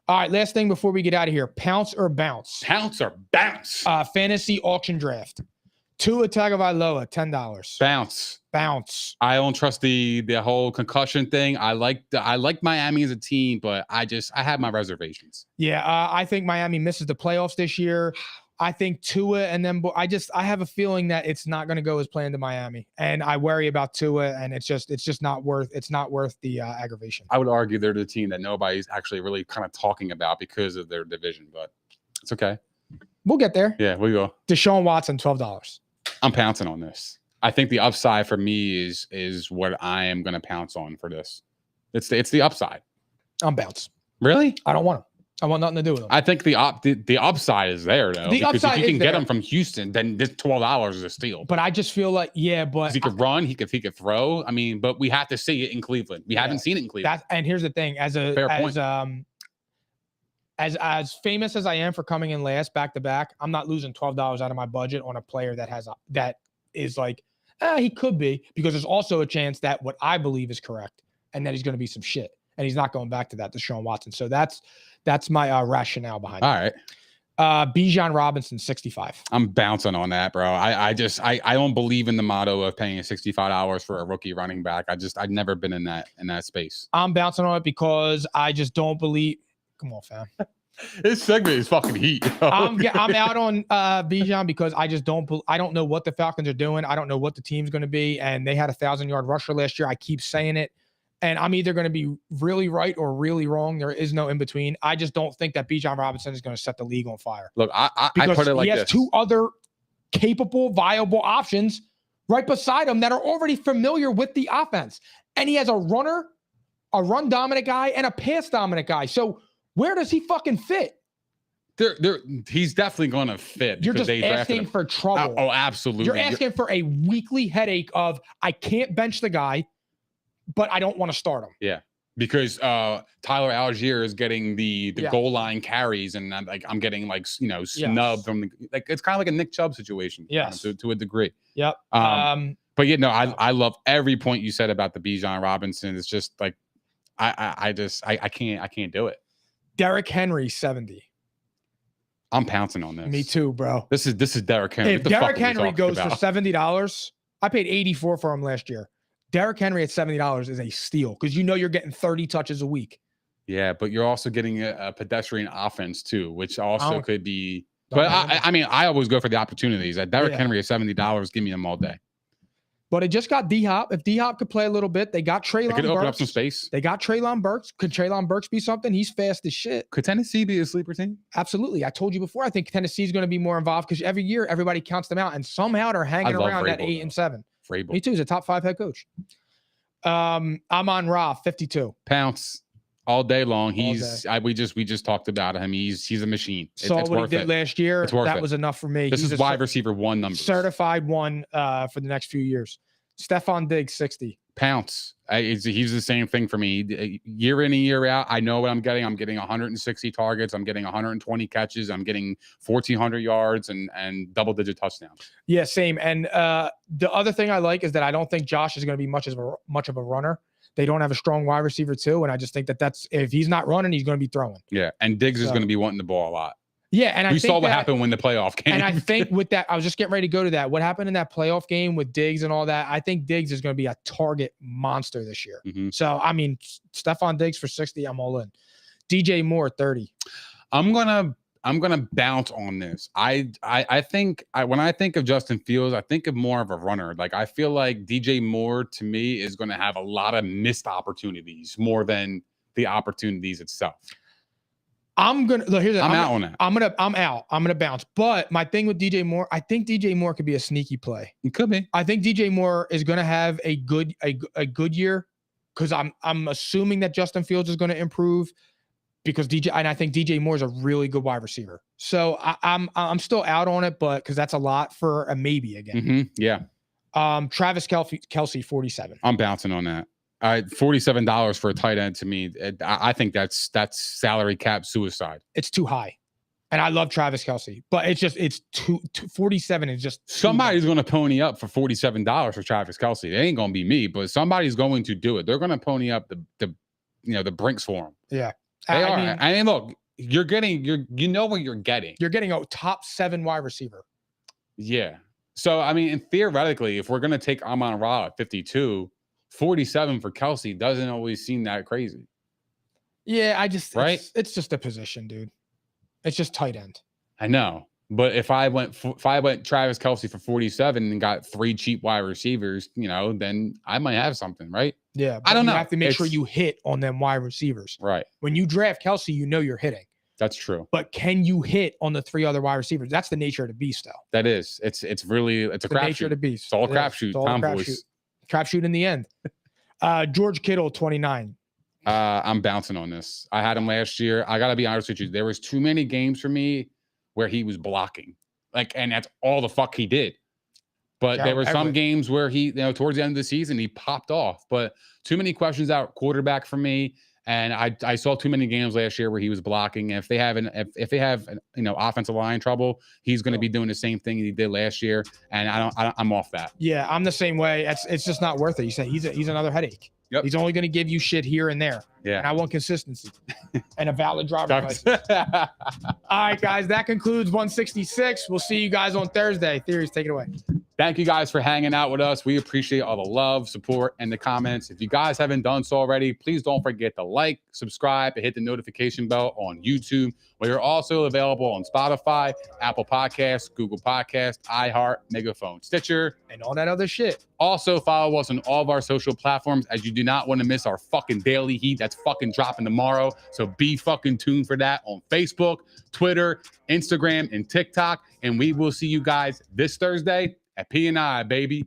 All right, last thing before we get out of here. Pounce or bounce? Pounce or bounce? Fantasy auction draft. Tua Tagovailoa, $10. Bounce. I don't trust the whole concussion thing. I like Miami as a team, but I have my reservations. Yeah, I think Miami misses the playoffs this year. I think Tua, and then I have a feeling that it's not going to go as planned to Miami, and I worry about Tua, and it's just not worth the aggravation. I would argue they're the team that nobody's actually really kind of talking about because of their division, but it's okay. We'll get there. Yeah, we go. Deshaun Watson, $12. I'm pouncing on this. I think the upside for me is what I am going to pounce on for this. It's the upside. I'm bounce. Really? I don't want him. I want nothing to do with him. I think the upside is there though. The because upside if you can is get there. him from Houston, then this $12 is a steal. But I just feel like, but 'Cause he could run, he could throw. I mean, but we have to see it in Cleveland. We haven't seen it in Cleveland. and here's the thing: Fair point. as famous as I am for coming in last back to back, I'm not losing $12 out of my budget on a player that is like, he could be, because there's also a chance that what I believe is correct and that he's going to be some shit, and he's not going back to that Deshaun Watson. So that's my rationale behind it. All right. Bijan Robinson, 65. I'm bouncing on that, bro. I don't believe in the motto of paying $65 for a rookie running back. I've never been in that space. I'm bouncing on it because I just don't believe. Come on, fam. This segment is fucking heat. I'm out on Bijan because I don't know what the Falcons are doing. I don't know what the team's going to be, and they had a 1,000-yard rusher last year. I keep saying it, and I'm either going to be really right or really wrong. There is no in between. I just don't think that Bijan Robinson is going to set the league on fire. Look, I put it like this. He has two other capable, viable options right beside him that are already familiar with the offense, and he has a runner, a run dominant guy, and a pass dominant guy. So where does he fucking fit? He's definitely going to fit. You're just asking for trouble. Oh, absolutely. You're asking for a weekly headache of, I can't bench the guy, but I don't want to start him. Yeah, because Tyler Algier is getting the goal line carries, and I'm getting snubbed from the, it's kind of like a Nick Chubb situation. Yes, to a degree. Yep. But I love every point you said about the Bijan Robinson. It's just like I can't do it. Derrick Henry, 70. I'm pouncing on this. Me too, bro. This is Derrick Henry. If Derrick Henry goes for $70, I paid $84 for him last year. Derrick Henry at $70 is a steal because you're getting 30 touches a week. Yeah, but you're also getting a pedestrian offense too, which also could be. But I always go for the opportunities. At Derrick Henry at $70, give me him all day. But it just got D-Hop. If D-Hop could play a little bit, they got Treylon Burks. They could open up some space. They got Treylon Burks. Could Treylon Burks be something? He's fast as shit. Could Tennessee be a sleeper team? Absolutely. I told you before, I think Tennessee's going to be more involved because every year everybody counts them out, and somehow they're hanging around at 8 and 7. Vrabel. Me too. He's a top 5 head coach. I'm on Ra, 52. Pounce all day long. We just talked about him. He's a machine. Saw what he did last year. That was enough for me. This is wide receiver 1 number. Certified 1 for the next few years. Stephon Diggs, 60. Pounce. He's the same thing for me. Year in and year out, I know what I'm getting. I'm getting 160 targets. I'm getting 120 catches. I'm getting 1,400 yards and double-digit touchdowns. Yeah, same. And the other thing I like is that I don't think Josh is going to be much of a runner. They don't have a strong wide receiver too, and I just think that's if he's not running, he's going to be throwing. Yeah, and Diggs is going to be wanting the ball a lot. Yeah, and we saw what happened when the playoff game. And I think with that, I was just getting ready to go to that. What happened in that playoff game with Diggs and all that? I think Diggs is going to be a target monster this year. Mm-hmm. So I mean, Stephon Diggs for 60, I'm all in. DJ Moore, 30. I'm gonna bounce on this. I think when I think of Justin Fields, I think of more of a runner. Like I feel like DJ Moore to me is going to have a lot of missed opportunities more than the opportunities itself. I'm out on that. I'm out. I'm gonna bounce. But my thing with DJ Moore, I think DJ Moore could be a sneaky play. It could be. I think DJ Moore is gonna have a good year because I'm assuming that Justin Fields is gonna improve because I think DJ Moore is a really good wide receiver. So I'm still out on it, but because that's a lot for a maybe again. Mm-hmm. Yeah. Travis Kelce, 47. I'm bouncing on that. $47 for a tight end to me, I think that's salary cap suicide. It's too high, and I love Travis Kelce, but it's too 47 is just somebody's going to pony up for $47 for Travis Kelce. It ain't going to be me, but somebody's going to do it. They're going to pony up the Brinks for him. Yeah, they are. I mean, look, you're getting what you're getting. You're getting a top 7 wide receiver. Yeah. So I mean, theoretically, if we're going to take Amon-Ra at 52. 47 for Kelce doesn't always seem that crazy. Yeah, it's just a position, dude. It's just tight end. I know, but if I went Travis Kelce for 47 and got 3 cheap wide receivers, then I might have something, right? Yeah, I don't know. You have to make sure you hit on them wide receivers, right? When you draft Kelce, you're hitting. That's true. But can you hit on the 3 other wide receivers? That's the nature of the beast, though. That is. It's a crapshoot. Nature of the beast. It's all a crapshoot. Tom boys. Crapshoot in the end. George Kittle, 29. I'm bouncing on this. I had him last year. I got to be honest with you. There was too many games for me where he was blocking. And that's all the fuck he did. But there were some games where he, towards the end of the season, he popped off. But too many questions out quarterback for me. And I saw too many games last year where he was blocking. If they have offensive line trouble, he's going to be doing the same thing he did last year. And I'm off that. Yeah, I'm the same way. It's just not worth it. You say he's another headache. Yep. He's only going to give you shit here and there. Yeah. And I want consistency and a valid driver's license. All right, guys, that concludes 166. We'll see you guys on Thursday. Theories, take it away. Thank you guys for hanging out with us. We appreciate all the love, support, and the comments. If you guys haven't done so already, please don't forget to like, subscribe, and hit the notification bell on YouTube. We are also available on Spotify, Apple Podcasts, Google Podcasts, iHeart, Megaphone, Stitcher, and all that other shit. Also, follow us on all of our social platforms, as you do not want to miss our fucking daily heat that's fucking dropping tomorrow. So be fucking tuned for that on Facebook, Twitter, Instagram, and TikTok. And we will see you guys this Thursday at P&I, baby.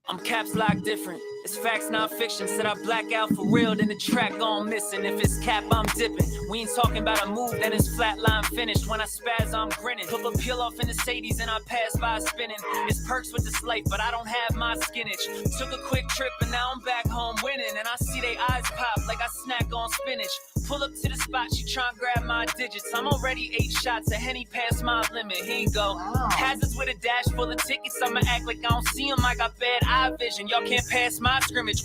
I'm caps lock different. It's facts, not fiction. Said I black out for real, then the track gone missing. If it's cap, I'm dipping. We ain't talking about a move, then it's flatline finished. When I spaz, I'm grinning. Put a peel off in the Sadies and I pass by spinning. It's perks with this life, but I don't have my skinnage. Took a quick trip and now I'm back home winning. And I see they eyes pop like I snack on spinach. Pull up to the spot, she tryna grab my digits. I'm already 8 shots, a Henny past my limit. Here you go. Hazards with a dash full of tickets. I'ma act like I don't see them. I got bad eye vision. Y'all can't pass my scrimmage.